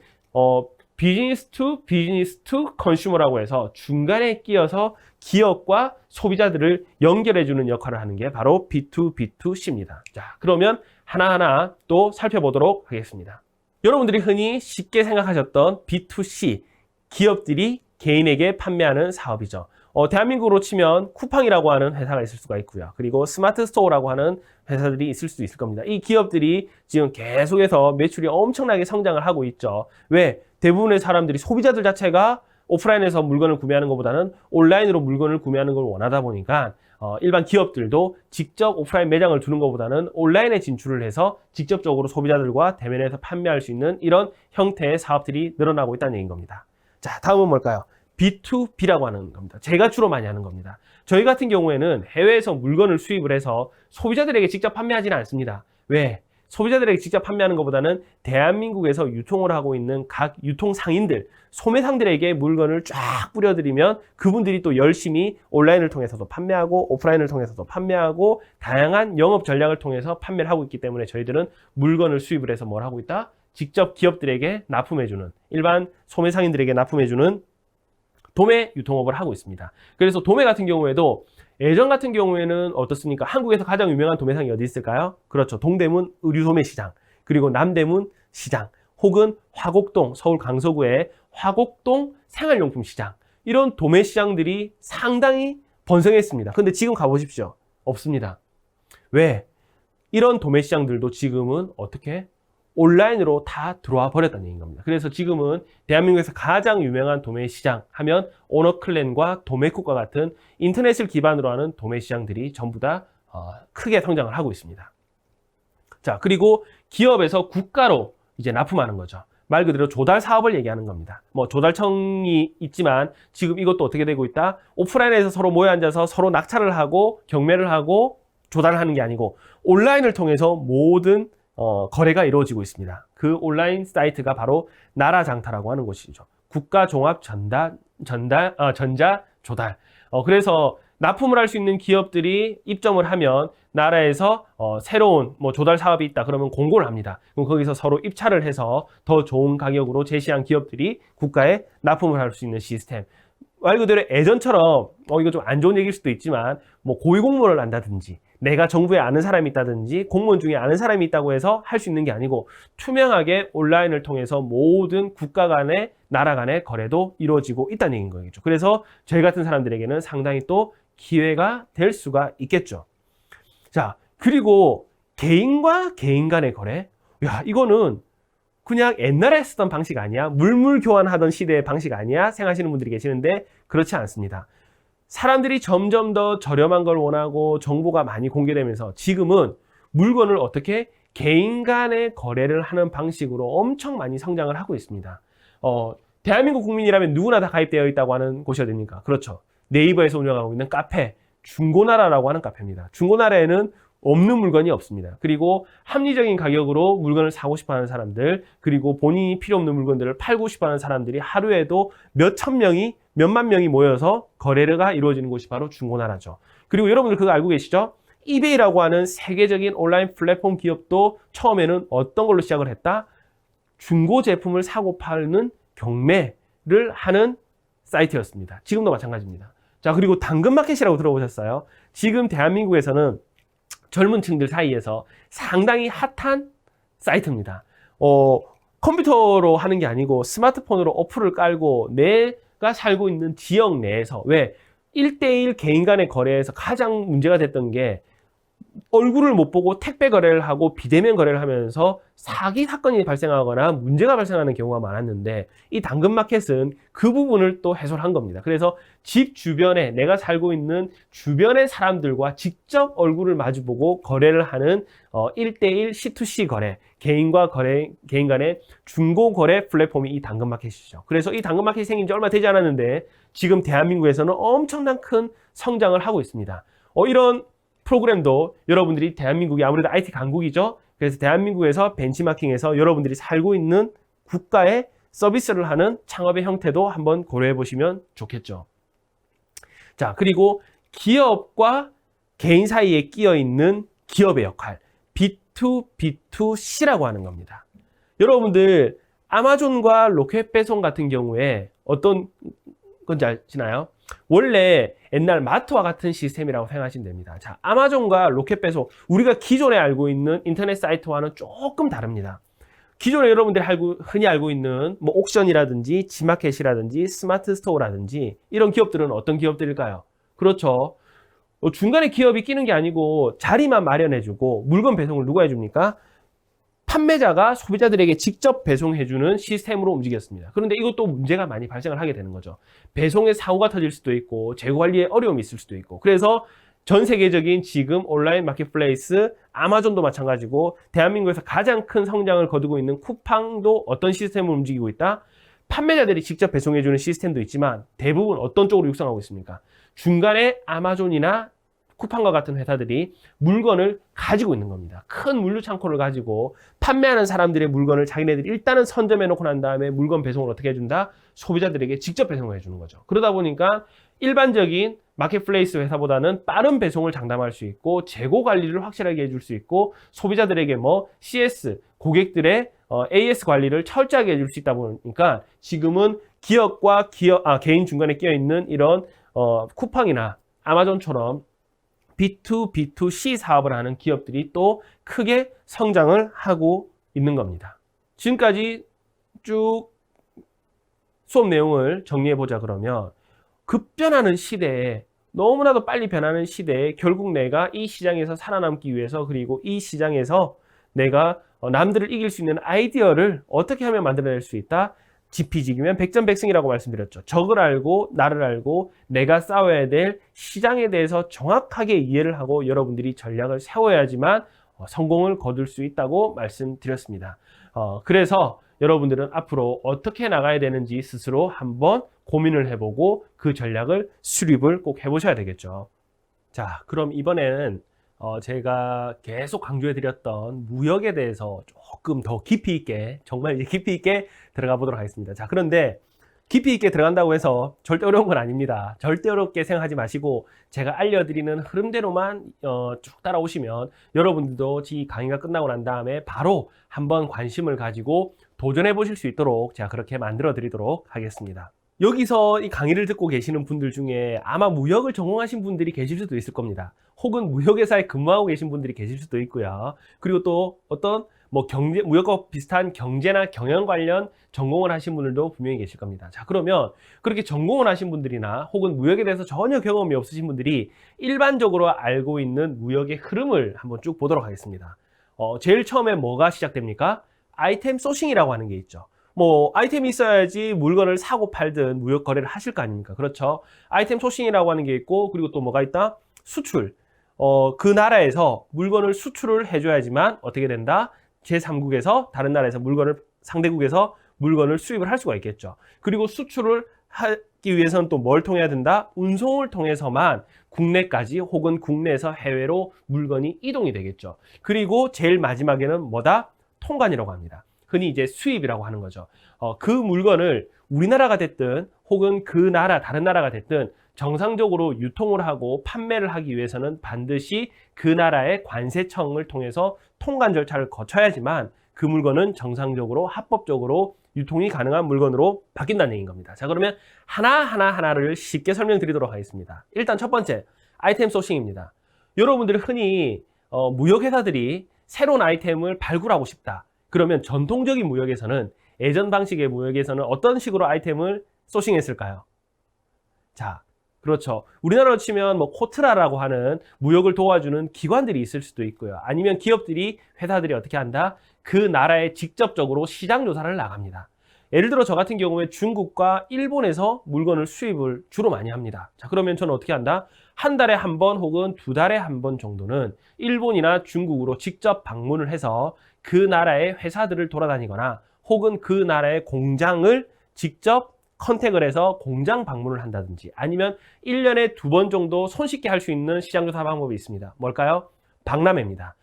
비즈니스 투 컨슈머라고 해서 중간에 끼어서 기업과 소비자들을 연결해주는 역할을 하는 게 바로 B2B2C입니다. 자, 그러면 하나하나 또 살펴보도록 하겠습니다. 여러분들이 흔히 쉽게 생각하셨던 B2C, 기업들이 개인에게 판매하는 사업이죠. 대한민국으로 치면 쿠팡이라고 하는 회사가 있을 수가 있고요. 그리고 스마트 스토어라고 하는 회사들이 있을 수도 있을 겁니다. 이 기업들이 지금 계속해서 매출이 엄청나게 성장을 하고 있죠. 왜? 대부분의 사람들이 소비자들 자체가 오프라인에서 물건을 구매하는 것보다는 온라인으로 물건을 구매하는 걸 원하다 보니까 일반 기업들도 직접 오프라인 매장을 두는 것보다는 온라인에 진출을 해서 직접적으로 소비자들과 대면해서 판매할 수 있는 이런 형태의 사업들이 늘어나고 있다는 얘기인 겁니다. 자, 다음은 뭘까요? B2B라고 하는 겁니다. 제가 주로 많이 하는 겁니다. 저희 같은 경우에는 해외에서 물건을 수입을 해서 소비자들에게 직접 판매하지는 않습니다. 왜? 소비자들에게 직접 판매하는 것보다는 대한민국에서 유통을 하고 있는 각 유통상인들, 소매상들에게 물건을 쫙 뿌려드리면 그분들이 또 열심히 온라인을 통해서도 판매하고 오프라인을 통해서도 판매하고 다양한 영업 전략을 통해서 판매를 하고 있기 때문에 저희들은 물건을 수입을 해서 뭘 하고 있다? 직접 기업들에게 납품해주는, 일반 소매상인들에게 납품해주는 도매 유통업을 하고 있습니다. 그래서 도매 같은 경우에도 예전 같은 경우에는 어떻습니까? 한국에서 가장 유명한 도매상이 어디 있을까요? 그렇죠. 동대문 의류소매시장, 그리고 남대문 시장, 혹은 화곡동, 서울 강서구의 화곡동 생활용품 시장, 이런 도매 시장들이 상당히 번성했습니다. 근데 지금 가보십시오. 없습니다. 왜? 이런 도매 시장들도 지금은 어떻게? 온라인으로 다 들어와 버렸다는 얘기인 겁니다. 그래서 지금은 대한민국에서 가장 유명한 도매 시장 하면 오너클랜과 도매쿡과 같은 인터넷을 기반으로 하는 도매 시장들이 전부 다 크게 성장을 하고 있습니다. 자, 그리고 기업에서 국가로 이제 납품하는 거죠. 말 그대로 조달 사업을 얘기하는 겁니다. 뭐 조달청이 있지만 지금 이것도 어떻게 되고 있다? 오프라인에서 서로 모여 앉아서 서로 낙찰을 하고 경매를 하고 조달을 하는 게 아니고 온라인을 통해서 모든 거래가 이루어지고 있습니다. 그 온라인 사이트가 바로 나라장터라고 하는 곳이죠. 국가종합 전자 조달. 그래서 납품을 할 수 있는 기업들이 입점을 하면 나라에서 새로운 뭐 조달 사업이 있다 그러면 공고를 합니다. 그럼 거기서 서로 입찰을 해서 더 좋은 가격으로 제시한 기업들이 국가에 납품을 할 수 있는 시스템. 말 그대로 예전처럼 이거 좀 안 좋은 얘기일 수도 있지만 뭐 고위공무원을 한다든지 내가 정부에 아는 사람이 있다든지 공무원 중에 아는 사람이 있다고 해서 할 수 있는 게 아니고 투명하게 온라인을 통해서 모든 국가 간의 나라 간의 거래도 이루어지고 있다는 얘기인 거겠죠. 그래서 저희 같은 사람들에게는 상당히 또 기회가 될 수가 있겠죠. 자, 그리고 개인과 개인 간의 거래. 야, 이거는 그냥 옛날에 쓰던 방식 아니야? 물물 교환하던 시대의 방식 아니야? 생각하시는 분들이 계시는데 그렇지 않습니다. 사람들이 점점 더 저렴한 걸 원하고 정보가 많이 공개되면서 지금은 물건을 어떻게 개인 간의 거래를 하는 방식으로 엄청 많이 성장을 하고 있습니다. 대한민국 국민이라면 누구나 다 가입되어 있다고 하는 곳이 어딥니까? 그렇죠. 네이버에서 운영하고 있는 카페, 중고나라라고 하는 카페입니다. 중고나라에는 없는 물건이 없습니다. 그리고 합리적인 가격으로 물건을 사고 싶어하는 사람들, 그리고 본인이 필요 없는 물건들을 팔고 싶어하는 사람들이 하루에도 몇만 명이 모여서 거래가 이루어지는 곳이 바로 중고나라죠. 그리고 여러분들 그거 알고 계시죠? 이베이라고 하는 세계적인 온라인 플랫폼 기업도 처음에는 어떤 걸로 시작을 했다? 중고 제품을 사고 파는 경매를 하는 사이트였습니다. 지금도 마찬가지입니다. 자, 그리고 당근마켓이라고 들어보셨어요? 지금 대한민국에서는 젊은 층들 사이에서 상당히 핫한 사이트입니다. 컴퓨터로 하는 게 아니고 스마트폰으로 어플을 깔고 내가 살고 있는 지역 내에서 왜 1대1 개인 간의 거래에서 가장 문제가 됐던 게 얼굴을 못 보고 택배 거래를 하고 비대면 거래를 하면서 사기 사건이 발생하거나 문제가 발생하는 경우가 많았는데, 이 당근마켓은 그 부분을 또 해소를 한 겁니다. 그래서 집 주변에, 내가 살고 있는 주변의 사람들과 직접 얼굴을 마주보고 거래를 하는 1대1 C2C 거래, 개인 간의 중고 거래 플랫폼이 이 당근마켓이죠. 그래서 이 당근마켓이 생긴 지 얼마 되지 않았는데 지금 대한민국에서는 엄청난 큰 성장을 하고 있습니다. 이런 프로그램도 여러분들이, 대한민국이 아무래도 IT 강국이죠. 그래서 대한민국에서 벤치마킹해서 여러분들이 살고 있는 국가에 서비스를 하는 창업의 형태도 한번 고려해 보시면 좋겠죠. 자, 그리고 기업과 개인 사이에 끼어 있는 기업의 역할, B2B2C라고 하는 겁니다. 여러분들 아마존과 로켓 배송 같은 경우에 어떤 건지 아시나요? 원래 옛날 마트와 같은 시스템이라고 생각하시면 됩니다. 자, 아마존과 로켓 배송, 우리가 기존에 알고 있는 인터넷 사이트와는 조금 다릅니다. 기존에 여러분들이 흔히 알고 있는 뭐 옥션이라든지 지마켓이라든지 스마트 스토어라든지 이런 기업들은 어떤 기업들일까요? 그렇죠. 중간에 기업이 끼는 게 아니고 자리만 마련해주고 물건 배송을 누가 해줍니까? 판매자가 소비자들에게 직접 배송해주는 시스템으로 움직였습니다. 그런데 이것도 문제가 많이 발생을 하게 되는 거죠. 배송에 사고가 터질 수도 있고 재고 관리에 어려움이 있을 수도 있고, 그래서 전 세계적인 지금 온라인 마켓플레이스 아마존도 마찬가지고 대한민국에서 가장 큰 성장을 거두고 있는 쿠팡도 어떤 시스템을 움직이고 있다? 판매자들이 직접 배송해주는 시스템도 있지만 대부분 어떤 쪽으로 육성하고 있습니까? 중간에 아마존이나 쿠팡과 같은 회사들이 물건을 가지고 있는 겁니다. 큰 물류 창고를 가지고 판매하는 사람들의 물건을 자기네들이 일단은 선점해 놓고 난 다음에 물건 배송을 어떻게 해준다? 소비자들에게 직접 배송을 해주는 거죠. 그러다 보니까 일반적인 마켓플레이스 회사보다는 빠른 배송을 장담할 수 있고 재고 관리를 확실하게 해줄 수 있고 소비자들에게 뭐 CS, 고객들의 AS 관리를 철저하게 해줄 수 있다 보니까 지금은 기업과 개인 중간에 끼어 있는 이런 쿠팡이나 아마존처럼 B2B2C 사업을 하는 기업들이 또 크게 성장을 하고 있는 겁니다. 지금까지 쭉 수업 내용을 정리해 보자 그러면, 급변하는 시대에, 너무나도 빨리 변하는 시대에 결국 내가 이 시장에서 살아남기 위해서, 그리고 이 시장에서 내가 남들을 이길 수 있는 아이디어를 어떻게 하면 만들어낼 수 있다? 지피지기면 백전백승이라고 말씀드렸죠. 적을 알고 나를 알고 내가 싸워야 될 시장에 대해서 정확하게 이해를 하고 여러분들이 전략을 세워야지만 성공을 거둘 수 있다고 말씀드렸습니다. 그래서 여러분들은 앞으로 어떻게 나가야 되는지 스스로 한번 고민을 해보고 그 전략을 수립을 꼭 해보셔야 되겠죠. 자, 그럼 이번에는 제가 계속 강조해드렸던 무역에 대해서 조금 더 깊이 있게, 정말 깊이 있게 들어가 보도록 하겠습니다. 자, 그런데 깊이 있게 들어간다고 해서 절대 어려운 건 아닙니다. 절대 어렵게 생각하지 마시고 제가 알려드리는 흐름대로만 쭉 따라오시면 여러분들도 이 강의가 끝나고 난 다음에 바로 한번 관심을 가지고 도전해 보실 수 있도록 제가 그렇게 만들어 드리도록 하겠습니다. 여기서 이 강의를 듣고 계시는 분들 중에 아마 무역을 전공하신 분들이 계실 수도 있을 겁니다. 혹은 무역회사에 근무하고 계신 분들이 계실 수도 있고요. 그리고 또 어떤 무역과 비슷한 경제나 경영 관련 전공을 하신 분들도 분명히 계실 겁니다. 자, 그러면 그렇게 전공을 하신 분들이나 혹은 무역에 대해서 전혀 경험이 없으신 분들이 일반적으로 알고 있는 무역의 흐름을 한번 쭉 보도록 하겠습니다. 제일 처음에 뭐가 시작됩니까? 아이템 소싱이라고 하는 게 있죠. 아이템이 있어야지 물건을 사고 팔든 무역 거래를 하실 거 아닙니까? 그렇죠. 아이템 소싱이라고 하는 게 있고, 그리고 또 뭐가 있다? 수출. 그 나라에서 물건을 수출을 해줘야지만 어떻게 된다? 제3국에서 다른 나라에서 상대국에서 물건을 수입을 할 수가 있겠죠. 그리고 수출을 하기 위해서는 또 뭘 통해야 된다? 운송을 통해서만 국내까지 혹은 국내에서 해외로 물건이 이동이 되겠죠. 그리고 제일 마지막에는 뭐다? 통관이라고 합니다. 흔히 이제 수입이라고 하는 거죠. 그 물건을 우리나라가 됐든 혹은 그 나라, 다른 나라가 됐든 정상적으로 유통을 하고 판매를 하기 위해서는 반드시 그 나라의 관세청을 통해서 통관 절차를 거쳐야지만 그 물건은 정상적으로 합법적으로 유통이 가능한 물건으로 바뀐다는 얘기인 겁니다. 자, 그러면 하나를 쉽게 설명드리도록 하겠습니다. 일단 첫 번째, 아이템 소싱입니다. 여러분들이 흔히 무역회사들이 새로운 아이템을 발굴하고 싶다. 그러면 전통적인 무역에서는, 예전 방식의 무역에서는 어떤 식으로 아이템을 소싱했을까요? 자, 그렇죠. 우리나라로 치면 뭐 코트라라고 하는 무역을 도와주는 기관들이 있을 수도 있고요. 아니면 기업들이, 회사들이 어떻게 한다? 그 나라에 직접적으로 시장 조사를 나갑니다. 예를 들어 저 같은 경우에 중국과 일본에서 물건을 수입을 주로 많이 합니다. 자, 그러면 저는 어떻게 한다? 한 달에 한 번 혹은 두 달에 한 번 정도는 일본이나 중국으로 직접 방문을 해서 그 나라의 회사들을 돌아다니거나 혹은 그 나라의 공장을 직접 컨택을 해서 공장 방문을 한다든지, 아니면 1년에 두 번 정도 손쉽게 할 수 있는 시장조사 방법이 있습니다. 뭘까요? 박람회입니다.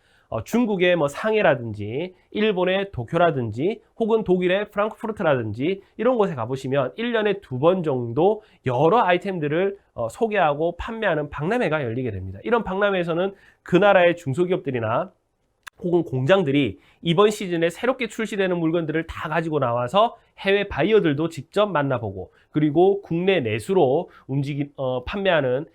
중국의 뭐 상해라든지 일본의 도쿄라든지 혹은 독일의 프랑크푸르트라든지 이런 곳에 가보시면 1년에 두 번 정도 여러 아이템들을 소개하고 판매하는 박람회가 열리게 됩니다. 이런 박람회에서는 그 나라의 중소기업들이나 혹은 공장들이 이번 시즌에 새롭게 출시되는 물건들을 다 가지고 나와서 해외 바이어들도 직접 만나보고, 그리고 국내 내수로 판매하는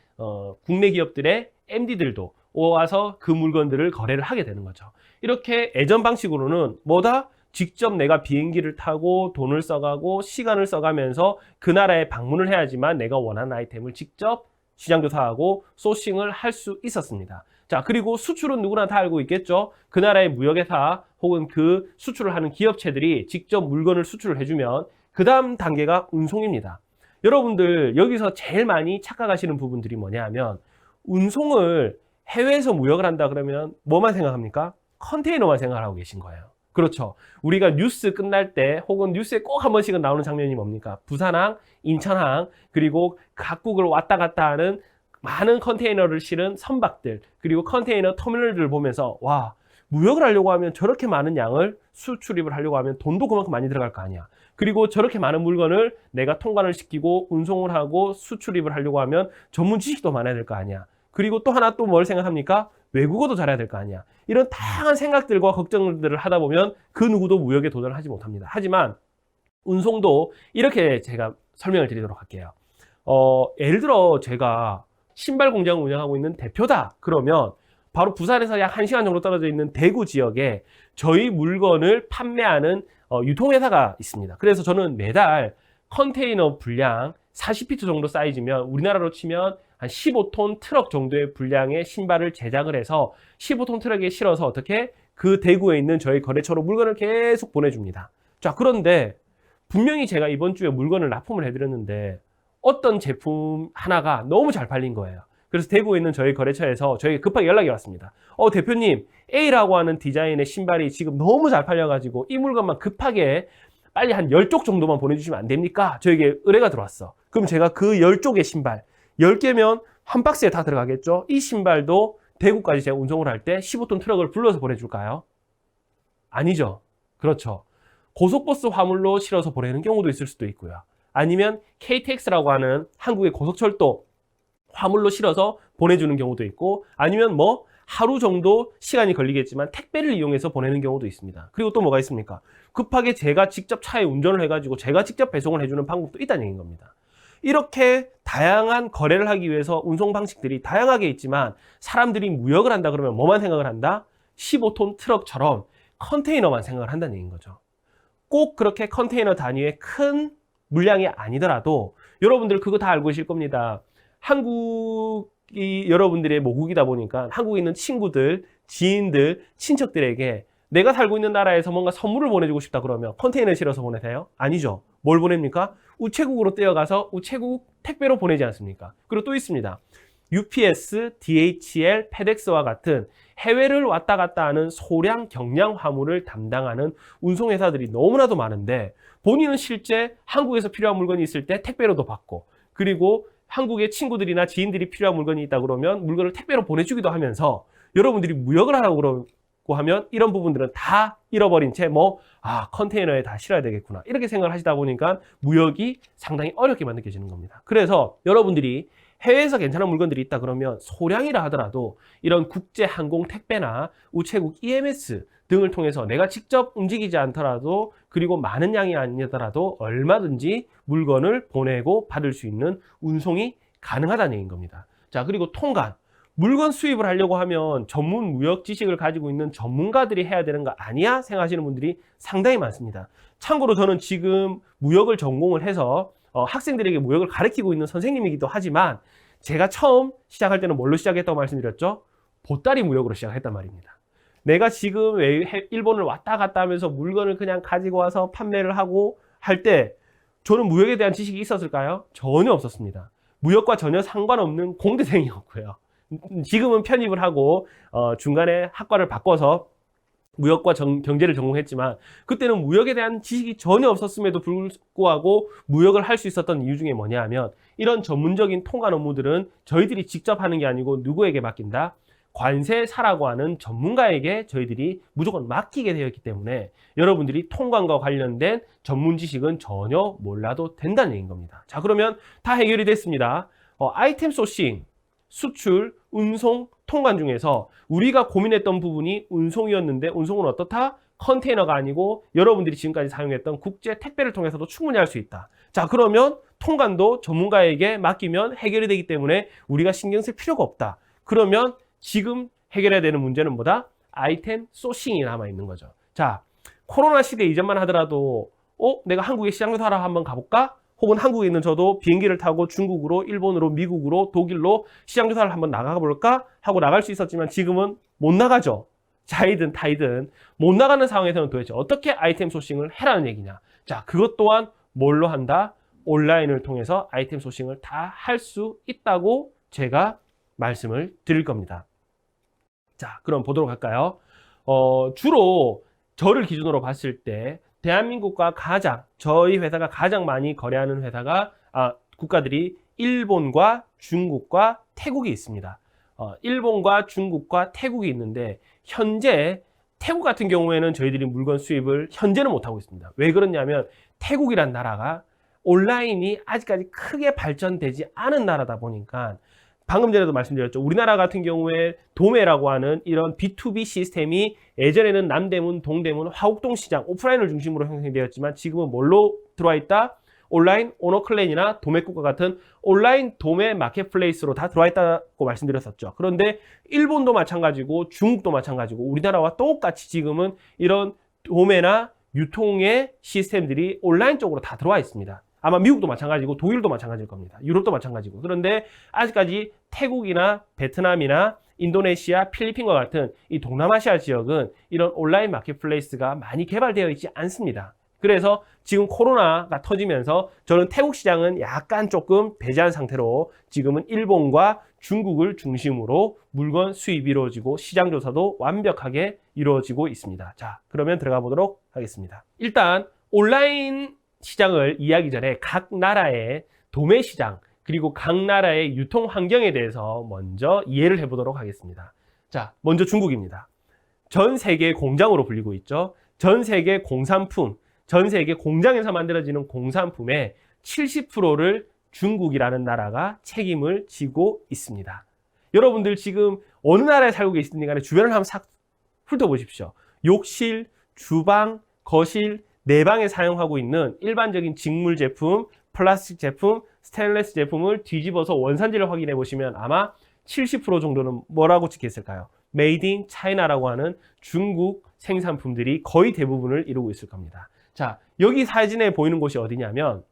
국내 기업들의 MD들도 와서 그 물건들을 거래를 하게 되는 거죠. 이렇게 예전 방식으로는 뭐다? 직접 내가 비행기를 타고 돈을 써가고 시간을 써가면서 그 나라에 방문을 해야지만 내가 원하는 아이템을 직접 시장조사하고 소싱을 할 수 있었습니다. 자, 그리고 수출은 누구나 다 알고 있겠죠. 그 나라의 무역회사 혹은 그 수출을 하는 기업체들이 직접 물건을 수출을 해주면 그 다음 단계가 운송입니다. 여러분들 여기서 제일 많이 착각하시는 부분들이 뭐냐 하면, 운송을 해외에서 무역을 한다 그러면 뭐만 생각합니까? 컨테이너만 생각하고 계신 거예요. 그렇죠. 우리가 뉴스 끝날 때 혹은 뉴스에 꼭 한 번씩은 나오는 장면이 뭡니까? 부산항, 인천항, 그리고 각국을 왔다 갔다 하는 많은 컨테이너를 실은 선박들, 그리고 컨테이너 터미널들을 보면서 와, 무역을 하려고 하면 저렇게 많은 양을 수출입을 하려고 하면 돈도 그만큼 많이 들어갈 거 아니야. 그리고 저렇게 많은 물건을 내가 통관을 시키고 운송을 하고 수출입을 하려고 하면 전문 지식도 많아야 될 거 아니야. 그리고 또 하나 또 뭘 생각합니까? 외국어도 잘해야 될 거 아니야. 이런 다양한 생각들과 걱정들을 하다 보면 그 누구도 무역에 도전을 하지 못합니다. 하지만 운송도 이렇게 제가 설명을 드리도록 할게요. 예를 들어 제가 신발 공장을 운영하고 있는 대표다 그러면 바로 부산에서 약 1시간 정도 떨어져 있는 대구 지역에 저희 물건을 판매하는 유통회사가 있습니다. 그래서 저는 매달 컨테이너 분량 40피트 정도 사이즈면 우리나라로 치면 한 15톤 트럭 정도의 분량의 신발을 제작을 해서 15톤 트럭에 실어서 어떻게 그 대구에 있는 저희 거래처로 물건을 계속 보내줍니다. 자, 그런데 분명히 제가 이번 주에 물건을 납품을 해드렸는데 어떤 제품 하나가 너무 잘 팔린 거예요. 그래서 대구에 있는 저희 거래처에서 저에게 급하게 연락이 왔습니다. 대표님, A라고 하는 디자인의 신발이 지금 너무 잘 팔려가지고 이 물건만 급하게 빨리 한 10쪽 정도만 보내주시면 안 됩니까? 저에게 의뢰가 들어왔어. 그럼 제가 그 10쪽의 신발 10개면 한 박스에 다 들어가겠죠? 이 신발도 대구까지 제가 운송을 할 때 15톤 트럭을 불러서 보내줄까요? 아니죠. 그렇죠. 고속버스 화물로 실어서 보내는 경우도 있을 수도 있고요. 아니면 KTX라고 하는 한국의 고속철도 화물로 실어서 보내주는 경우도 있고, 아니면 뭐 하루 정도 시간이 걸리겠지만 택배를 이용해서 보내는 경우도 있습니다. 그리고 또 뭐가 있습니까? 급하게 제가 직접 차에 운전을 해가지고 제가 직접 배송을 해주는 방법도 있다는 얘기인 겁니다. 이렇게 다양한 거래를 하기 위해서 운송 방식들이 다양하게 있지만 사람들이 무역을 한다 그러면 뭐만 생각을 한다? 15톤 트럭처럼 컨테이너만 생각을 한다는 얘기인 거죠. 꼭 그렇게 컨테이너 단위의 큰 물량이 아니더라도 여러분들 그거 다 알고 계실 겁니다. 한국이 여러분들의 모국이다 보니까 한국에 있는 친구들, 지인들, 친척들에게 내가 살고 있는 나라에서 뭔가 선물을 보내주고 싶다 그러면 컨테이너에 실어서 보내세요? 아니죠. 뭘 보냅니까? 우체국으로 떼어가서 우체국 택배로 보내지 않습니까? 그리고 또 있습니다. UPS, DHL, 페덱스와 같은 해외를 왔다 갔다 하는 소량 경량 화물을 담당하는 운송회사들이 너무나도 많은데 본인은 실제 한국에서 필요한 물건이 있을 때 택배로도 받고, 그리고 한국의 친구들이나 지인들이 필요한 물건이 있다 그러면 물건을 택배로 보내주기도 하면서 여러분들이 무역을 하라고 그러고 하면 이런 부분들은 다 잃어버린 채 컨테이너에 다 실어야 되겠구나 이렇게 생각을 하시다 보니까 무역이 상당히 어렵게만 느껴지는 겁니다. 그래서 여러분들이 해외에서 괜찮은 물건들이 있다 그러면 소량이라 하더라도 이런 국제 항공 택배나 우체국 EMS 등을 통해서 내가 직접 움직이지 않더라도, 그리고 많은 양이 아니더라도 얼마든지 물건을 보내고 받을 수 있는 운송이 가능하다는 얘기인 겁니다. 자, 그리고 통관. 물건 수입을 하려고 하면 전문 무역 지식을 가지고 있는 전문가들이 해야 되는 거 아니야? 생각하시는 분들이 상당히 많습니다. 참고로 저는 지금 무역을 전공을 해서 학생들에게 무역을 가르치고 있는 선생님이기도 하지만 제가 처음 시작할 때는 뭘로 시작했다고 말씀드렸죠? 보따리 무역으로 시작했단 말입니다. 내가 지금 일본을 왔다 갔다 하면서 물건을 그냥 가지고 와서 판매를 하고 할 때 저는 무역에 대한 지식이 있었을까요? 전혀 없었습니다. 무역과 전혀 상관없는 공대생이었고요. 지금은 편입을 하고 중간에 학과를 바꿔서 무역과 경제를 전공했지만 그때는 무역에 대한 지식이 전혀 없었음에도 불구하고 무역을 할 수 있었던 이유 중에 뭐냐 하면 이런 전문적인 통관 업무들은 저희들이 직접 하는 게 아니고 누구에게 맡긴다? 관세사라고 하는 전문가에게 저희들이 무조건 맡기게 되어 있기 때문에 여러분들이 통관과 관련된 전문 지식은 전혀 몰라도 된다는 얘기인 겁니다. 자, 그러면 다 해결이 됐습니다. 아이템 소싱, 수출, 운송, 통관 중에서 우리가 고민했던 부분이 운송이었는데 운송은 어떻다? 컨테이너가 아니고 여러분들이 지금까지 사용했던 국제 택배를 통해서도 충분히 할 수 있다. 자, 그러면 통관도 전문가에게 맡기면 해결이 되기 때문에 우리가 신경 쓸 필요가 없다. 그러면 지금 해결해야 되는 문제는 뭐다? 아이템 소싱이 남아있는 거죠. 자, 코로나 시대 이전만 하더라도 내가 한국에 시장조사하러 한번 가볼까? 혹은 한국에 있는 저도 비행기를 타고 중국으로, 일본으로, 미국으로, 독일로 시장조사를 한번 나가볼까? 하고 나갈 수 있었지만 지금은 못 나가죠. 자이든 타이든 못 나가는 상황에서는 도대체 어떻게 아이템 소싱을 해라는 얘기냐? 자, 그것 또한 뭘로 한다? 온라인을 통해서 아이템 소싱을 다 할 수 있다고 제가 말씀을 드릴 겁니다. 자, 그럼 보도록 할까요? 주로 저를 기준으로 봤을 때 대한민국과 저희 회사가 가장 많이 거래하는 국가들이 일본과 중국과 태국이 있습니다. 일본과 중국과 태국이 있는데 현재 태국 같은 경우에는 저희들이 물건 수입을 현재는 못하고 있습니다. 왜 그러냐면 태국이란 나라가 온라인이 아직까지 크게 발전되지 않은 나라다 보니까 방금 전에도 말씀드렸죠. 우리나라 같은 경우에 도매라고 하는 이런 B2B 시스템이 예전에는 남대문, 동대문, 화곡동 시장, 오프라인을 중심으로 형성되었지만 지금은 뭘로 들어와 있다? 온라인 오너클랜이나 도매국과 같은 온라인 도매 마켓플레이스로 다 들어와 있다고 말씀드렸었죠. 그런데 일본도 마찬가지고 중국도 마찬가지고 우리나라와 똑같이 지금은 이런 도매나 유통의 시스템들이 온라인 쪽으로 다 들어와 있습니다. 아마 미국도 마찬가지고 독일도 마찬가지일 겁니다. 유럽도 마찬가지고. 그런데 아직까지 태국이나 베트남이나 인도네시아, 필리핀과 같은 이 동남아시아 지역은 이런 온라인 마켓플레이스가 많이 개발되어 있지 않습니다. 그래서 지금 코로나가 터지면서 저는 태국 시장은 약간 조금 배제한 상태로 지금은 일본과 중국을 중심으로 물건 수입이 이루어지고 시장 조사도 완벽하게 이루어지고 있습니다. 자, 그러면 들어가 보도록 하겠습니다. 일단 온라인 시장을 이해하기 전에 각 나라의 도매 시장 그리고 각 나라의 유통 환경에 대해서 먼저 이해를 해보도록 하겠습니다. 자, 먼저 중국입니다. 전 세계 공장으로 불리고 있죠. 전 세계 공산품, 전 세계 공장에서 만들어지는 공산품의 70%를 중국이라는 나라가 책임을 지고 있습니다. 여러분들 지금 어느 나라에 살고 계시든 간에 주변을 한번 싹 훑어보십시오. 욕실, 주방, 거실, 내방에 사용하고 있는 일반적인 직물 제품, 플라스틱 제품, 스테인리스 제품을 뒤집어서 원산지를 확인해 보시면 아마 70% 정도는 뭐라고 찍혀 있을까요? Made in China라고 하는 중국 생산품들이 거의 대부분을 이루고 있을 겁니다. 자, 여기 사진에 보이는 곳이 어디냐면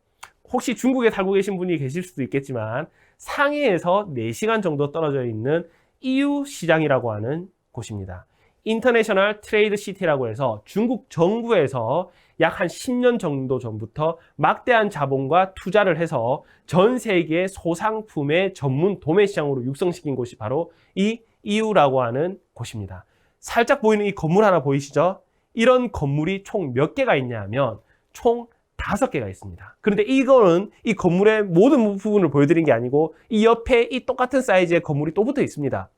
혹시 중국에 살고 계신 분이 계실 수도 있겠지만 상해에서 4시간 정도 떨어져 있는 EU 시장이라고 하는 곳입니다. 인터내셔널 트레이드 시티라고 해서 중국 정부에서 약 한 10년 정도 전부터 막대한 자본과 투자를 해서 전 세계 소상품의 전문 도매 시장으로 육성시킨 곳이 바로 이 EU라고 하는 곳입니다. 살짝 보이는 이 건물 하나 보이시죠? 이런 건물이 총 몇 개가 있냐 하면 총 5개가 있습니다. 그런데 이거는 이 건물의 모든 부분을 보여드린 게 아니고 이 옆에 이 똑같은 사이즈의 건물이 또 붙어 있습니다.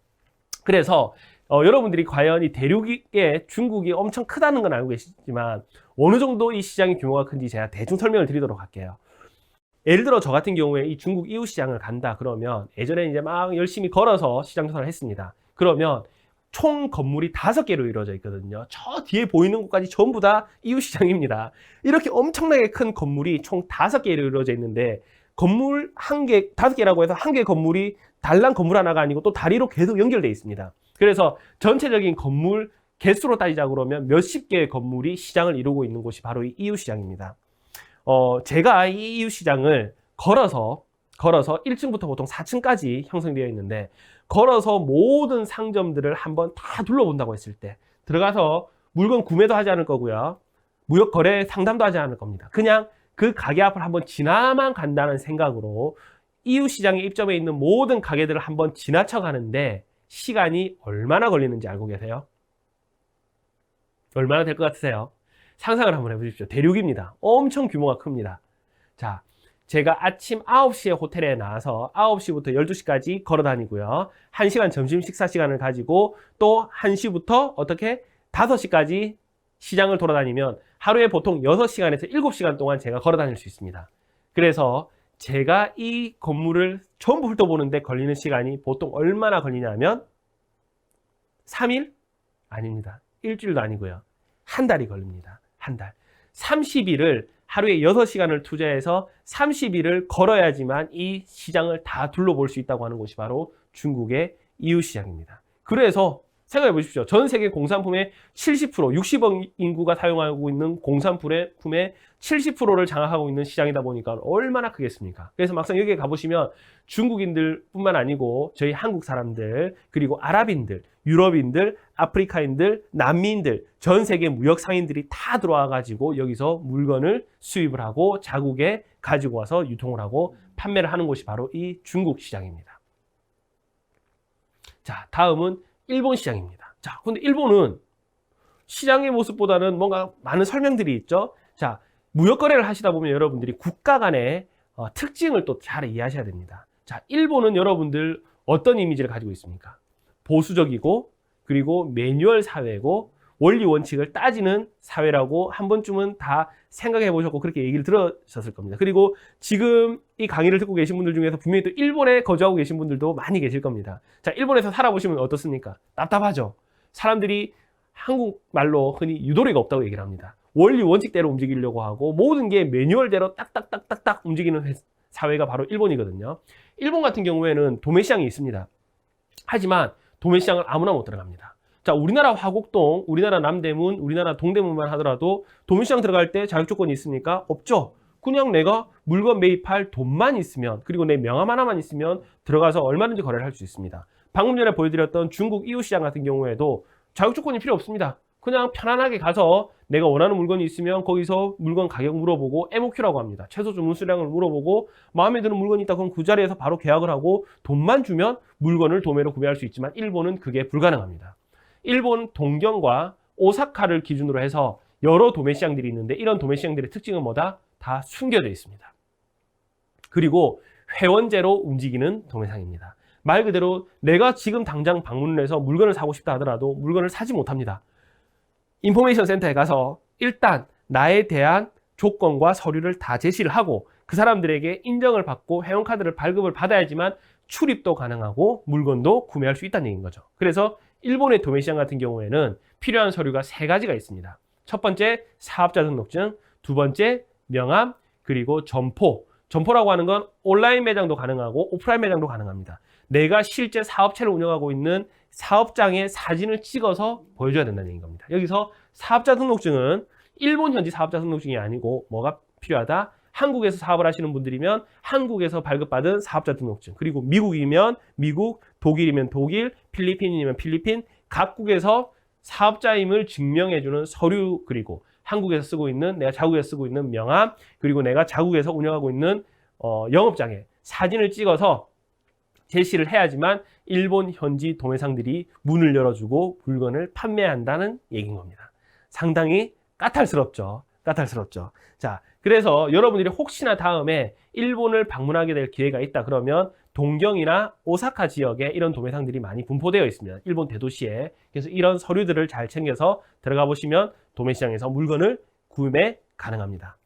그래서 여러분들이 과연 이 대륙의 중국이 엄청 크다는 건 알고 계시지만 어느 정도 이 시장의 규모가 큰지 제가 대충 설명을 드리도록 할게요. 예를 들어 저 같은 경우에 이 중국 EU 시장을 간다 그러면 예전에 이제 막 열심히 걸어서 시장 조사를 했습니다. 그러면 총 건물이 5개로 이루어져 있거든요. 저 뒤에 보이는 곳까지 전부 다 EU 시장입니다. 이렇게 엄청나게 큰 건물이 총 5개로 이루어져 있는데 건물 5개라고 해서 한 개 건물이 달랑 건물 하나가 아니고 또 다리로 계속 연결되어 있습니다. 그래서 전체적인 건물 개수로 따지자 그러면 몇십 개의 건물이 시장을 이루고 있는 곳이 바로 이 EU 시장입니다. 제가 이 이웃시장을 걸어서 1층부터 보통 4층까지 형성되어 있는데 걸어서 모든 상점들을 한번 다 둘러본다고 했을 때 들어가서 물건 구매도 하지 않을 거고요. 무역 거래 상담도 하지 않을 겁니다. 그냥 그 가게 앞을 한번 지나만 간다는 생각으로 이웃시장에 입점해 있는 모든 가게들을 한번 지나쳐 가는데 시간이 얼마나 걸리는지 알고 계세요? 얼마나 될 것 같으세요? 상상을 한번 해보십시오. 대륙입니다. 엄청 규모가 큽니다. 자, 제가 아침 9시에 호텔에 나와서 9시부터 12시까지 걸어 다니고요. 1시간 점심 식사 시간을 가지고 또 1시부터 어떻게 5시까지 시장을 돌아다니면 하루에 보통 6시간에서 7시간 동안 제가 걸어 다닐 수 있습니다. 그래서 제가 이 건물을 전부 훑어보는데 걸리는 시간이 보통 얼마나 걸리냐면 3일? 아닙니다. 일주일도 아니고요. 한 달이 걸립니다. 한 달. 30일을 하루에 6시간을 투자해서 30일을 걸어야지만 이 시장을 다 둘러볼 수 있다고 하는 곳이 바로 중국의 이웃시장입니다. 그래서 생각해 보십시오. 전 세계 공산품의 70%, 60억 인구가 사용하고 있는 공산품의 70%를 장악하고 있는 시장이다 보니까 얼마나 크겠습니까? 그래서 막상 여기에 가보시면 중국인들 뿐만 아니고 저희 한국 사람들, 그리고 아랍인들, 유럽인들, 아프리카인들, 남미인들, 전 세계 무역 상인들이 다 들어와 가지고 여기서 물건을 수입을 하고 자국에 가지고 와서 유통을 하고 판매를 하는 곳이 바로 이 중국 시장입니다. 자, 다음은 일본 시장입니다. 자, 근데 일본은 시장의 모습보다는 뭔가 많은 설명들이 있죠. 자, 무역 거래를 하시다 보면 여러분들이 국가 간의 특징을 또 잘 이해하셔야 됩니다. 자, 일본은 여러분들 어떤 이미지를 가지고 있습니까? 보수적이고 그리고 매뉴얼 사회고 원리 원칙을 따지는 사회라고 한 번쯤은 다 생각해 보셨고 그렇게 얘기를 들으셨을 겁니다. 그리고 지금 이 강의를 듣고 계신 분들 중에서 분명히 또 일본에 거주하고 계신 분들도 많이 계실 겁니다. 자, 일본에서 살아보시면 어떻습니까? 답답하죠? 사람들이 한국말로 흔히 유도리가 없다고 얘기를 합니다. 원리 원칙대로 움직이려고 하고 모든 게 매뉴얼대로 딱딱딱딱딱 움직이는 사회가 바로 일본이거든요. 일본 같은 경우에는 도매시장이 있습니다. 하지만 도매시장을 아무나 못 들어갑니다. 자, 우리나라 화곡동, 우리나라 남대문, 우리나라 동대문만 하더라도 도매시장 들어갈 때 자격조건이 있습니까? 없죠. 그냥 내가 물건 매입할 돈만 있으면, 그리고 내 명함 하나만 있으면 들어가서 얼마든지 거래를 할 수 있습니다. 방금 전에 보여드렸던 중국 이웃시장 같은 경우에도 자격조건이 필요 없습니다. 그냥 편안하게 가서 내가 원하는 물건이 있으면 거기서 물건 가격 물어보고 MOQ라고 합니다. 최소 주문 수량을 물어보고 마음에 드는 물건이 있다 그럼 그 자리에서 바로 계약을 하고 돈만 주면 물건을 도매로 구매할 수 있지만 일본은 그게 불가능합니다. 일본 동경과 오사카를 기준으로 해서 여러 도매시장들이 있는데 이런 도매시장들의 특징은 뭐다? 다 숨겨져 있습니다. 그리고 회원제로 움직이는 도매상입니다. 말 그대로 내가 지금 당장 방문을 해서 물건을 사고 싶다 하더라도 물건을 사지 못합니다. 인포메이션 센터에 가서 일단 나에 대한 조건과 서류를 다 제시를 하고 그 사람들에게 인정을 받고 회원카드를 발급을 받아야지만 출입도 가능하고 물건도 구매할 수 있다는 얘기인 거죠. 그래서 일본의 도매시장 같은 경우에는 필요한 서류가 3가지가 있습니다. 첫 번째, 사업자 등록증, 두 번째, 명함, 그리고 점포. 점포라고 하는 건 온라인 매장도 가능하고 오프라인 매장도 가능합니다. 내가 실제 사업체를 운영하고 있는 사업장의 사진을 찍어서 보여줘야 된다는 얘기인 겁니다. 여기서 사업자 등록증은 일본 현지 사업자 등록증이 아니고 뭐가 필요하다? 한국에서 사업을 하시는 분들이면 한국에서 발급받은 사업자 등록증, 그리고 미국이면 미국, 독일이면 독일, 필리핀이면 필리핀, 각국에서 사업자임을 증명해주는 서류, 그리고 한국에서 쓰고 있는, 내가 자국에서 쓰고 있는 명함, 그리고 내가 자국에서 운영하고 있는 영업장에 사진을 찍어서 제시를 해야지만 일본 현지 도매상들이 문을 열어주고 물건을 판매한다는 얘기인 겁니다. 상당히 까탈스럽죠. 까탈스럽죠. 자, 그래서 여러분들이 혹시나 다음에 일본을 방문하게 될 기회가 있다 그러면 동경이나 오사카 지역에 이런 도매상들이 많이 분포되어 있습니다. 일본 대도시에. 그래서 이런 서류들을 잘 챙겨서 들어가 보시면 도매시장에서 물건을 구매 가능합니다.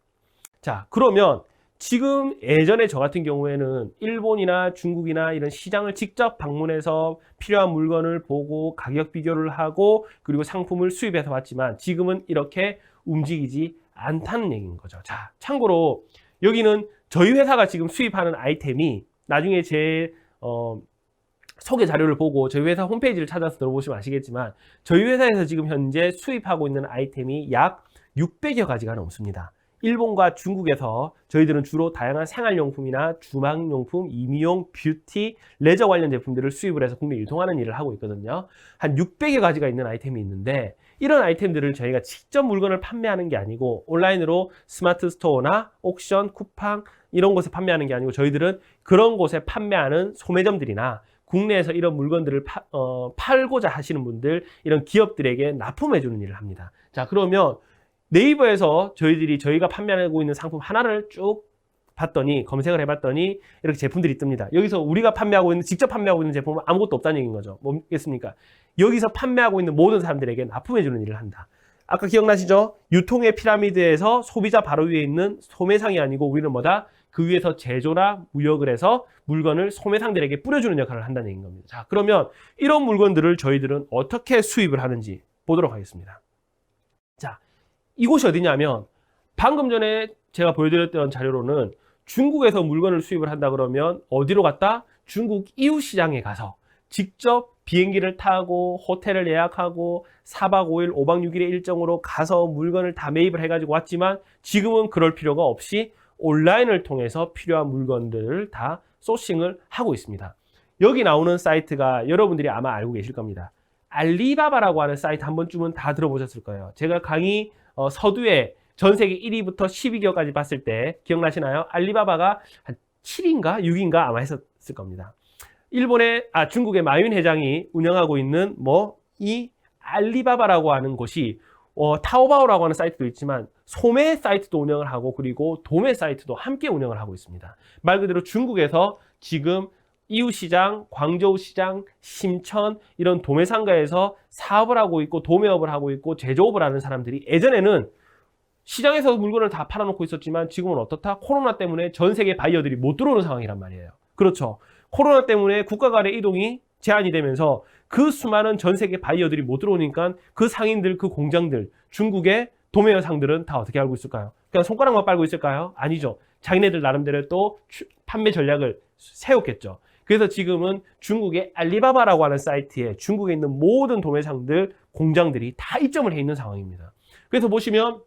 자, 그러면 지금 예전에 저 같은 경우에는 일본이나 중국이나 이런 시장을 직접 방문해서 필요한 물건을 보고 가격 비교를 하고 그리고 상품을 수입해서 왔지만 지금은 이렇게 움직이지 않다는 얘기인 거죠. 자, 참고로 여기는 저희 회사가 지금 수입하는 아이템이 나중에 제 소개 자료를 보고 저희 회사 홈페이지를 찾아서 들어보시면 아시겠지만 저희 회사에서 지금 현재 수입하고 있는 아이템이 약 600여 가지가 넘습니다. 일본과 중국에서 저희들은 주로 다양한 생활용품이나 주방용품, 임의용, 뷰티, 레저 관련 제품들을 수입을 해서 국내에 유통하는 일을 하고 있거든요. 한 600여 가지가 있는 아이템이 있는데 이런 아이템들을 저희가 직접 물건을 판매하는 게 아니고 온라인으로 스마트 스토어나 옥션, 쿠팡 이런 곳에 판매하는 게 아니고 저희들은 그런 곳에 판매하는 소매점들이나 국내에서 이런 물건들을 팔고자 하시는 분들, 이런 기업들에게 납품해 주는 일을 합니다. 자, 그러면 네이버에서 저희가 판매하고 있는 상품 하나를 쭉 봤더니, 검색을 해봤더니 이렇게 제품들이 뜹니다. 여기서 우리가 직접 판매하고 있는 제품은 아무것도 없다는 얘기인 거죠. 뭐겠습니까? 여기서 판매하고 있는 모든 사람들에게 납품해 주는 일을 한다. 아까 기억나시죠? 유통의 피라미드에서 소비자 바로 위에 있는 소매상이 아니고 우리는 뭐다? 그 위에서 제조나 무역을 해서 물건을 소매상들에게 뿌려주는 역할을 한다는 얘기인 겁니다. 자, 그러면 이런 물건들을 저희들은 어떻게 수입을 하는지 보도록 하겠습니다. 자, 이곳이 어디냐면 방금 전에 제가 보여드렸던 자료로는 중국에서 물건을 수입을 한다 그러면 어디로 갔다? 중국 이웃 시장에 가서 직접 비행기를 타고 호텔을 예약하고 4박 5일, 5박 6일의 일정으로 가서 물건을 다 매입을 해가지고 왔지만 지금은 그럴 필요가 없이 온라인을 통해서 필요한 물건들을 다 소싱을 하고 있습니다. 여기 나오는 사이트가 여러분들이 아마 알고 계실 겁니다. 알리바바라고 하는 사이트 한 번쯤은 다 들어보셨을 거예요. 제가 강의 서두에 전 세계 1위부터 10위까지 봤을 때 기억나시나요? 알리바바가 한 7인가 6인가 아마 했었을 겁니다. 중국의 마윈 회장이 운영하고 있는 이 알리바바라고 하는 곳이 타오바오라고 하는 사이트도 있지만 소매 사이트도 운영을 하고 그리고 도매 사이트도 함께 운영을 하고 있습니다. 말 그대로 중국에서 지금 이웃시장, 광저우시장, 심천 이런 도매상가에서 사업을 하고 있고 도매업을 하고 있고 제조업을 하는 사람들이 예전에는 시장에서 물건을 다 팔아놓고 있었지만 지금은 어떻다? 코로나 때문에 전 세계 바이어들이 못 들어오는 상황이란 말이에요. 그렇죠. 코로나 때문에 국가 간의 이동이 제한이 되면서 그 수많은 전 세계 바이어들이 못 들어오니까 그 상인들, 그 공장들, 중국의 도매여상들은 다 어떻게 알고 있을까요? 그냥 손가락만 빨고 있을까요? 아니죠. 자기네들 나름대로 또 판매 전략을 세웠겠죠. 그래서 지금은 중국의 알리바바라고 하는 사이트에 중국에 있는 모든 도매상들, 공장들이 다 입점을 해 있는 상황입니다. 그래서 보시면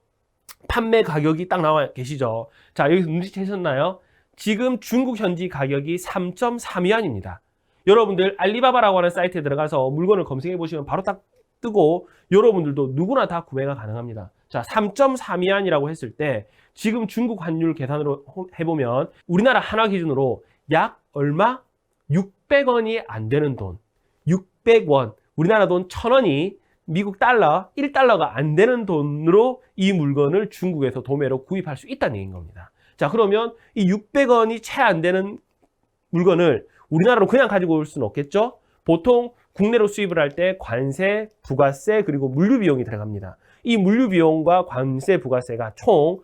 판매 가격이 딱 나와 계시죠. 자, 여기서 눈치채셨나요? 지금 중국 현지 가격이 3.3위안입니다. 여러분들 알리바바라고 하는 사이트에 들어가서 물건을 검색해 보시면 바로 딱 뜨고 여러분들도 누구나 다 구매가 가능합니다. 자, 3.3위안이라고 했을 때 지금 중국 환율 계산으로 해보면 우리나라 한화 기준으로 약 얼마? 600원이 안 되는 돈, 600원, 우리나라 돈 1000원이 미국 달러, 1달러가 안 되는 돈으로 이 물건을 중국에서 도매로 구입할 수 있다는 얘기인 겁니다. 자, 그러면 이 600원이 채 안 되는 물건을 우리나라로 그냥 가지고 올 수는 없겠죠? 보통 국내로 수입을 할 때 관세, 부가세, 그리고 물류 비용이 들어갑니다. 이 물류 비용과 관세, 부가세가 총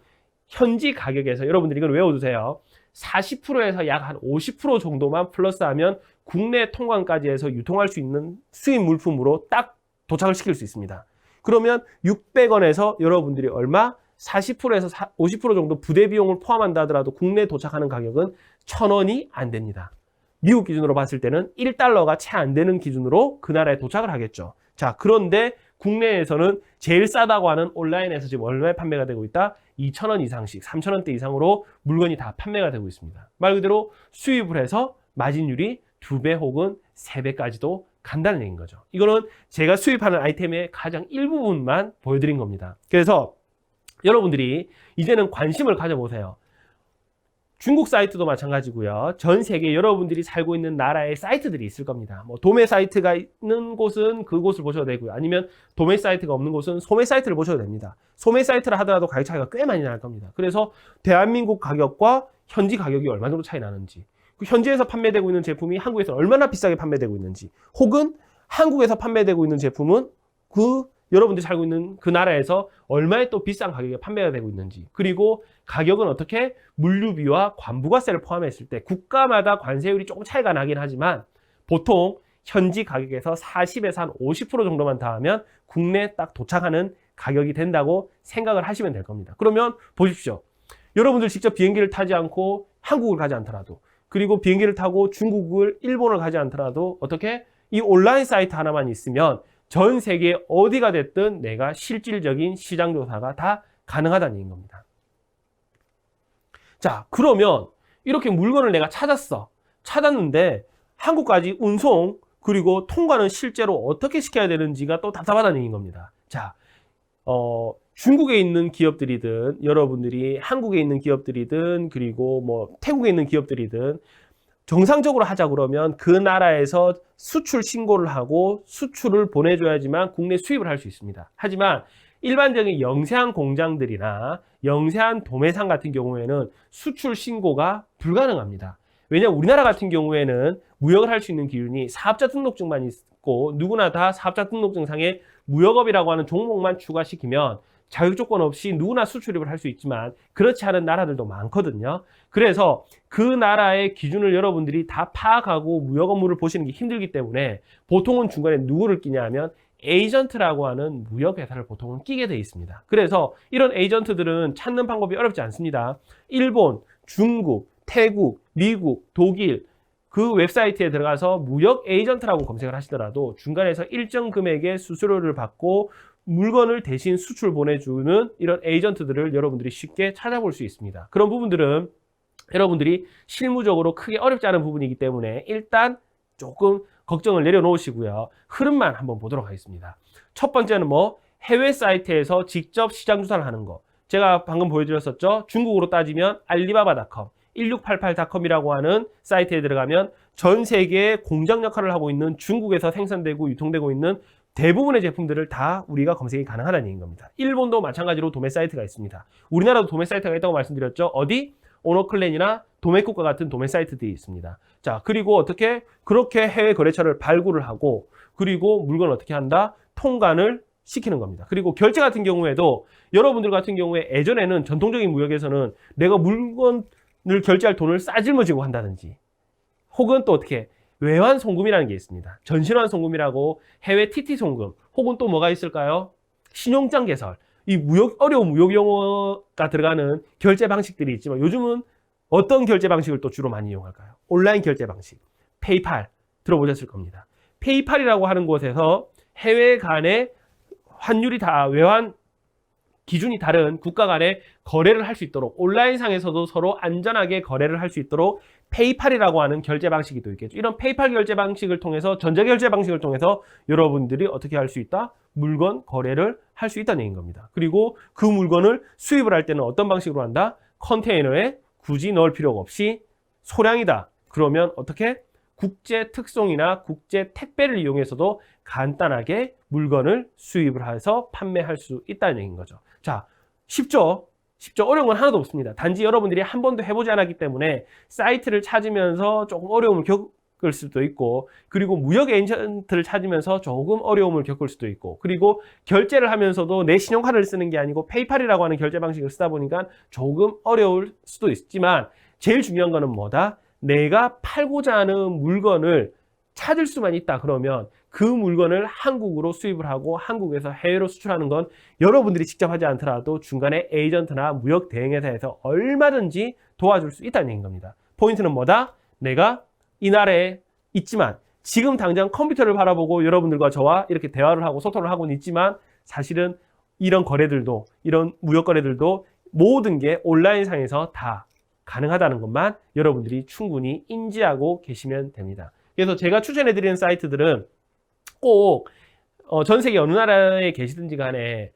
현지 가격에서 여러분들이 이걸 외워두세요. 40%에서 약 한 50% 정도만 플러스하면 국내 통관까지 해서 유통할 수 있는 수입 물품으로 딱 도착을 시킬 수 있습니다. 그러면 600원에서 여러분들이 얼마? 40%에서 50% 정도 부대 비용을 포함한다 하더라도 국내에 도착하는 가격은 1000원이 안 됩니다. 미국 기준으로 봤을 때는 1달러가 채 안 되는 기준으로 그 나라에 도착을 하겠죠. 자, 그런데 국내에서는 제일 싸다고 하는 온라인에서 지금 얼마에 판매가 되고 있다? 2,000원 이상씩, 3,000원대 이상으로 물건이 다 판매가 되고 있습니다. 말 그대로 수입을 해서 마진율이 2배 혹은 3배까지도 간다는 얘기인 거죠. 이거는 제가 수입하는 아이템의 가장 일부분만 보여드린 겁니다. 그래서 여러분들이 이제는 관심을 가져보세요. 중국 사이트도 마찬가지고요. 전 세계 여러분들이 살고 있는 나라의 사이트들이 있을 겁니다. 도매 사이트가 있는 곳은 그곳을 보셔도 되고요. 아니면 도매 사이트가 없는 곳은 소매 사이트를 보셔도 됩니다. 소매 사이트를 하더라도 가격 차이가 꽤 많이 날 겁니다. 그래서 대한민국 가격과 현지 가격이 얼마 정도 차이 나는지, 그 현지에서 판매되고 있는 제품이 한국에서 얼마나 비싸게 판매되고 있는지, 혹은 한국에서 판매되고 있는 제품은 여러분들이 살고 있는 그 나라에서 얼마에 또 비싼 가격에 판매가 되고 있는지, 그리고 가격은 어떻게 물류비와 관부가세를 포함했을 때 국가마다 관세율이 조금 차이가 나긴 하지만 보통 현지 가격에서 40에서 한 50% 정도만 더하면 국내에 딱 도착하는 가격이 된다고 생각을 하시면 될 겁니다. 그러면 보십시오. 여러분들 직접 비행기를 타지 않고 한국을 가지 않더라도, 그리고 비행기를 타고 중국을, 일본을 가지 않더라도 어떻게 이 온라인 사이트 하나만 있으면 전 세계 어디가 됐든 내가 실질적인 시장 조사가 다 가능하다는 얘기인 겁니다. 자, 그러면 이렇게 물건을 내가 찾았는데 한국까지 운송 그리고 통과는 실제로 어떻게 시켜야 되는지가 또 답답하다는 얘기인 겁니다. 자, 중국에 있는 기업들이든 여러분들이 한국에 있는 기업들이든 그리고 뭐 태국에 있는 기업들이든 정상적으로 하자 그러면 그 나라에서 수출 신고를 하고 수출을 보내줘야지만 국내 수입을 할 수 있습니다. 하지만 일반적인 영세한 공장들이나 영세한 도매상 같은 경우에는 수출 신고가 불가능합니다. 왜냐하면 우리나라 같은 경우에는 무역을 할 수 있는 기준이 사업자 등록증만 있고 누구나 다 사업자 등록증상에 무역업이라고 하는 종목만 추가시키면 자격 조건 없이 누구나 수출입을 할 수 있지만 그렇지 않은 나라들도 많거든요. 그래서 그 나라의 기준을 여러분들이 다 파악하고 무역 업무를 보시는 게 힘들기 때문에 보통은 중간에 누구를 끼냐 하면 에이전트라고 하는 무역 회사를 보통은 끼게 돼 있습니다. 그래서 이런 에이전트들은 찾는 방법이 어렵지 않습니다. 일본, 중국, 태국, 미국, 독일 그 웹사이트에 들어가서 무역 에이전트라고 검색을 하시더라도 중간에서 일정 금액의 수수료를 받고 물건을 대신 수출 보내주는 이런 에이전트들을 여러분들이 쉽게 찾아볼 수 있습니다. 그런 부분들은 여러분들이 실무적으로 크게 어렵지 않은 부분이기 때문에 일단 조금 걱정을 내려놓으시고요. 흐름만 한번 보도록 하겠습니다. 첫 번째는 해외 사이트에서 직접 시장 조사를 하는 거. 제가 방금 보여드렸었죠. 중국으로 따지면 알리바바닷컴, 1688.com이라고 하는 사이트에 들어가면 전 세계에 공장 역할을 하고 있는 중국에서 생산되고 유통되고 있는 대부분의 제품들을 다 우리가 검색이 가능하다는 얘기인 겁니다. 일본도 마찬가지로 도매 사이트가 있습니다. 우리나라도 도매 사이트가 있다고 말씀드렸죠. 어디? 오너클랜이나 도매국과 같은 도매 사이트들이 있습니다. 자, 그리고 어떻게 그렇게 해외 거래처를 발굴을 하고 그리고 물건을 어떻게 한다? 통관을 시키는 겁니다. 그리고 결제 같은 경우에도 여러분들 같은 경우에 예전에는 전통적인 무역에서는 내가 물건을 결제할 돈을 싸질머지고 한다든지 혹은 또 어떻게 외환 송금이라는 게 있습니다. 전신환 송금이라고 해외 TT 송금 혹은 또 뭐가 있을까요? 신용장 개설. 이 어려운 무역 용어가 들어가는 결제 방식들이 있지만 요즘은 어떤 결제 방식을 또 주로 많이 이용할까요? 온라인 결제 방식. 페이팔 들어보셨을 겁니다. 페이팔이라고 하는 곳에서 해외 간의 환율이 다 외환 기준이 다른 국가 간에 거래를 할 수 있도록 온라인상에서도 서로 안전하게 거래를 할 수 있도록 페이팔이라고 하는 결제 방식이 또 있겠죠. 이런 페이팔 결제 방식을 통해서 전자결제 방식을 통해서 여러분들이 어떻게 할 수 있다? 물건 거래를 할 수 있다는 얘기인 겁니다. 그리고 그 물건을 수입을 할 때는 어떤 방식으로 한다? 컨테이너에 굳이 넣을 필요가 없이 소량이다. 그러면 어떻게? 국제 특송이나 국제 택배를 이용해서도 간단하게 물건을 수입을 해서 판매할 수 있다는 얘기인 거죠. 자, 쉽죠? 어려운 건 하나도 없습니다. 단지 여러분들이 한 번도 해보지 않았기 때문에 사이트를 찾으면서 조금 어려움을 겪을 수도 있고 그리고 무역 에이전트를 찾으면서 조금 어려움을 겪을 수도 있고 그리고 결제를 하면서도 내 신용카드를 쓰는 게 아니고 페이팔이라고 하는 결제 방식을 쓰다 보니까 조금 어려울 수도 있지만 제일 중요한 거는 뭐다? 내가 팔고자 하는 물건을 찾을 수만 있다 그러면 그 물건을 한국으로 수입을 하고 한국에서 해외로 수출하는 건 여러분들이 직접 하지 않더라도 중간에 에이전트나 무역 대행회사에서 얼마든지 도와줄 수 있다는 얘기인 겁니다. 포인트는 뭐다? 내가 이 나라에 있지만 지금 당장 컴퓨터를 바라보고 여러분들과 저와 이렇게 대화를 하고 소통을 하고는 있지만 사실은 이런 거래들도 이런 무역 거래들도 모든 게 온라인상에서 다 가능하다는 것만 여러분들이 충분히 인지하고 계시면 됩니다. 그래서 제가 추천해드리는 사이트들은 꼭 전 세계 어느 나라에 계시든지 간에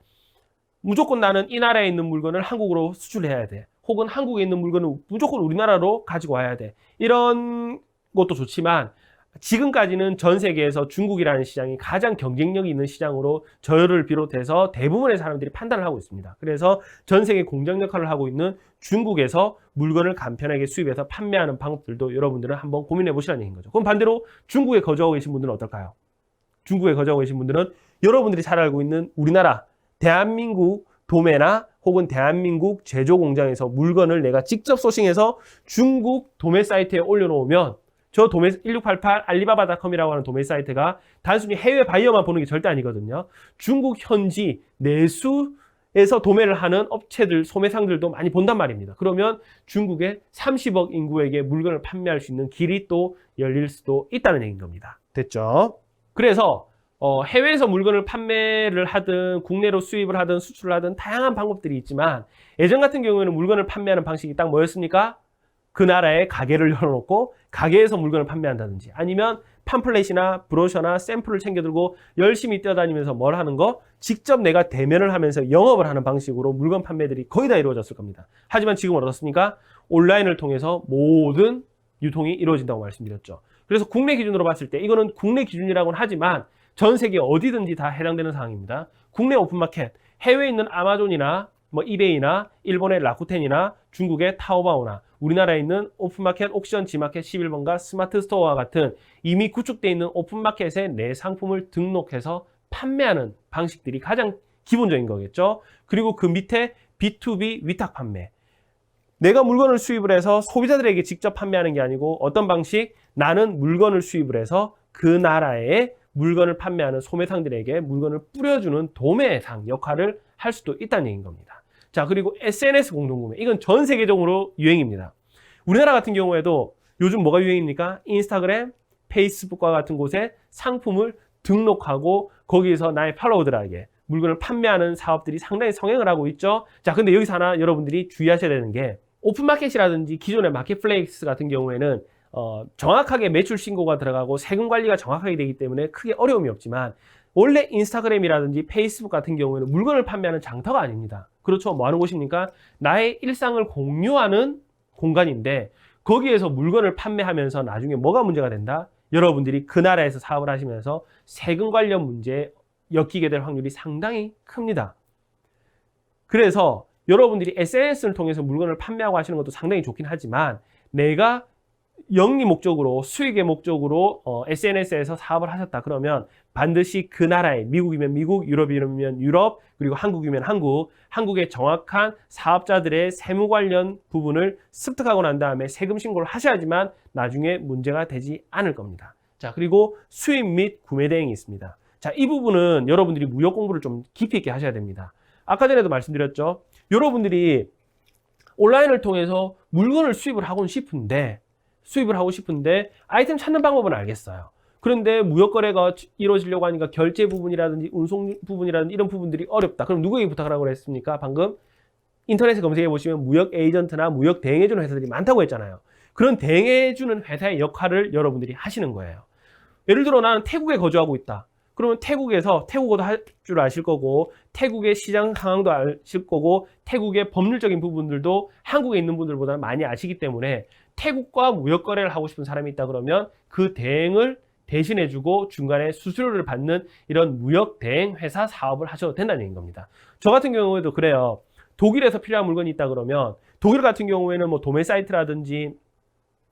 무조건 나는 이 나라에 있는 물건을 한국으로 수출해야 돼. 혹은 한국에 있는 물건을 무조건 우리나라로 가지고 와야 돼. 이런 것도 좋지만 지금까지는 전 세계에서 중국이라는 시장이 가장 경쟁력이 있는 시장으로 저를 비롯해서 대부분의 사람들이 판단을 하고 있습니다. 그래서 전 세계 공장 역할을 하고 있는 중국에서 물건을 간편하게 수입해서 판매하는 방법들도 여러분들은 한번 고민해 보시라는 얘기인 거죠. 그럼 반대로 중국에 거주하고 계신 분들은 어떨까요? 중국에 거주하고 계신 분들은 여러분들이 잘 알고 있는 우리나라 대한민국 도매나 혹은 대한민국 제조 공장에서 물건을 내가 직접 소싱해서 중국 도매 사이트에 올려놓으면 저 도매 1688 알리바바닷컴이라고 하는 도매 사이트가 단순히 해외 바이어만 보는 게 절대 아니거든요. 중국 현지 내수에서 도매를 하는 업체들, 소매상들도 많이 본단 말입니다. 그러면 중국의 30억 인구에게 물건을 판매할 수 있는 길이 또 열릴 수도 있다는 얘기인 겁니다. 됐죠? 그래서 해외에서 물건을 판매를 하든 국내로 수입을 하든 수출을 하든 다양한 방법들이 있지만 예전 같은 경우에는 물건을 판매하는 방식이 딱 뭐였습니까? 그 나라에 가게를 열어놓고 가게에서 물건을 판매한다든지 아니면 팜플렛이나 브로셔나 샘플을 챙겨들고 열심히 뛰어다니면서 뭘 하는 거? 직접 내가 대면을 하면서 영업을 하는 방식으로 물건 판매들이 거의 다 이루어졌을 겁니다. 하지만 지금은 어떻습니까? 온라인을 통해서 모든 유통이 이루어진다고 말씀드렸죠. 그래서 국내 기준으로 봤을 때 이거는 국내 기준이라고는 하지만 전 세계 어디든지 다 해당되는 사항입니다. 국내 오픈마켓, 해외에 있는 아마존이나 뭐 이베이나 일본의 라쿠텐이나 중국의 타오바오나 우리나라에 있는 오픈마켓, 옥션, 지마켓 11번가 스마트 스토어와 같은 이미 구축되어 있는 오픈마켓에 내 상품을 등록해서 판매하는 방식들이 가장 기본적인 거겠죠. 그리고 그 밑에 B2B 위탁 판매. 내가 물건을 수입을 해서 소비자들에게 직접 판매하는 게 아니고 어떤 방식? 나는 물건을 수입을 해서 그 나라에 물건을 판매하는 소매상들에게 물건을 뿌려주는 도매상 역할을 할 수도 있다는 얘기인 겁니다. 자, 그리고 SNS 공동구매. 이건 전 세계적으로 유행입니다. 우리나라 같은 경우에도 요즘 뭐가 유행입니까? 인스타그램, 페이스북과 같은 곳에 상품을 등록하고 거기에서 나의 팔로워들에게 물건을 판매하는 사업들이 상당히 성행을 하고 있죠. 자, 근데 여기서 하나 여러분들이 주의하셔야 되는 게 오픈마켓이라든지 기존의 마켓플레이스 같은 경우에는 정확하게 매출 신고가 들어가고 세금 관리가 정확하게 되기 때문에 크게 어려움이 없지만 원래 인스타그램이라든지 페이스북 같은 경우에는 물건을 판매하는 장터가 아닙니다. 그렇죠. 뭐 하는 곳입니까? 나의 일상을 공유하는 공간인데 거기에서 물건을 판매하면서 나중에 뭐가 문제가 된다? 여러분들이 그 나라에서 사업을 하시면서 세금 관련 문제에 엮이게 될 확률이 상당히 큽니다. 그래서 여러분들이 SNS를 통해서 물건을 판매하고 하시는 것도 상당히 좋긴 하지만 내가 영리 목적으로 수익의 목적으로 SNS에서 사업을 하셨다 그러면 반드시 그 나라에 미국이면 미국, 유럽이면 유럽, 그리고 한국이면 한국, 한국의 정확한 사업자들의 세무 관련 부분을 습득하고 난 다음에 세금 신고를 하셔야지만 나중에 문제가 되지 않을 겁니다. 자, 그리고 수입 및 구매 대행이 있습니다. 자, 이 부분은 여러분들이 무역 공부를 좀 깊이 있게 하셔야 됩니다. 아까 전에도 말씀드렸죠. 여러분들이 온라인을 통해서 물건을 수입을 하고 싶은데 아이템 찾는 방법은 알겠어요. 그런데 무역 거래가 이루어지려고 하니까 결제 부분이라든지 운송 부분이라든지 이런 부분들이 어렵다. 그럼 누구에게 부탁을 하고 그랬습니까? 방금 인터넷에 검색해 보시면 무역 에이전트나 무역 대행해주는 회사들이 많다고 했잖아요. 그런 대행해주는 회사의 역할을 여러분들이 하시는 거예요. 예를 들어 나는 태국에 거주하고 있다. 그러면 태국에서 태국어도 할 줄 아실 거고 태국의 시장 상황도 아실 거고 태국의 법률적인 부분들도 한국에 있는 분들보다 많이 아시기 때문에 태국과 무역 거래를 하고 싶은 사람이 있다 그러면 그 대행을 대신해주고 중간에 수수료를 받는 이런 무역 대행 회사 사업을 하셔도 된다는 얘기인 겁니다. 저 같은 경우에도 그래요. 독일에서 필요한 물건이 있다 그러면 독일 같은 경우에는 뭐 도매 사이트라든지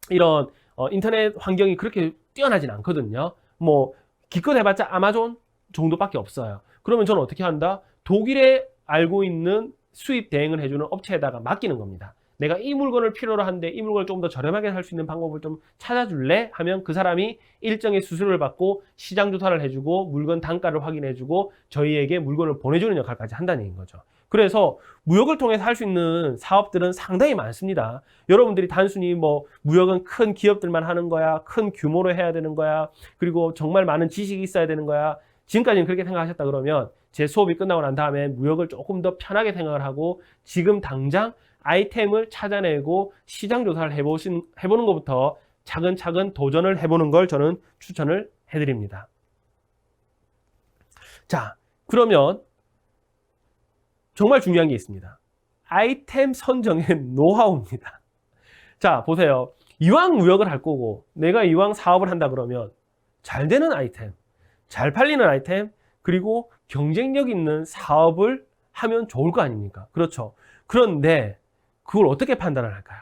이런 인터넷 환경이 그렇게 뛰어나진 않거든요. 뭐 기껏 해봤자 아마존 정도밖에 없어요. 그러면 저는 어떻게 한다? 독일에 알고 있는 수입 대행을 해주는 업체에다가 맡기는 겁니다. 내가 이 물건을 필요로 하는데 이 물건을 좀 더 저렴하게 살 수 있는 방법을 좀 찾아줄래? 하면 그 사람이 일정의 수수료를 받고 시장 조사를 해주고 물건 단가를 확인해주고 저희에게 물건을 보내주는 역할까지 한다는 얘기인 거죠. 그래서 무역을 통해서 할 수 있는 사업들은 상당히 많습니다. 여러분들이 단순히 뭐 무역은 큰 기업들만 하는 거야, 큰 규모로 해야 되는 거야, 그리고 정말 많은 지식이 있어야 되는 거야. 지금까지는 그렇게 생각하셨다 그러면 제 수업이 끝나고 난 다음에 무역을 조금 더 편하게 생각을 하고 지금 당장 아이템을 찾아내고 시장 조사를 해보는 것부터 차근차근 도전을 해보는 걸 저는 추천을 해드립니다. 자, 그러면 정말 중요한 게 있습니다. 아이템 선정의 노하우입니다. 자, 보세요. 이왕 무역을 할 거고 내가 이왕 사업을 한다 그러면 잘 되는 아이템, 잘 팔리는 아이템, 그리고 경쟁력 있는 사업을 하면 좋을 거 아닙니까? 그렇죠. 그런데 그걸 어떻게 판단을 할까요?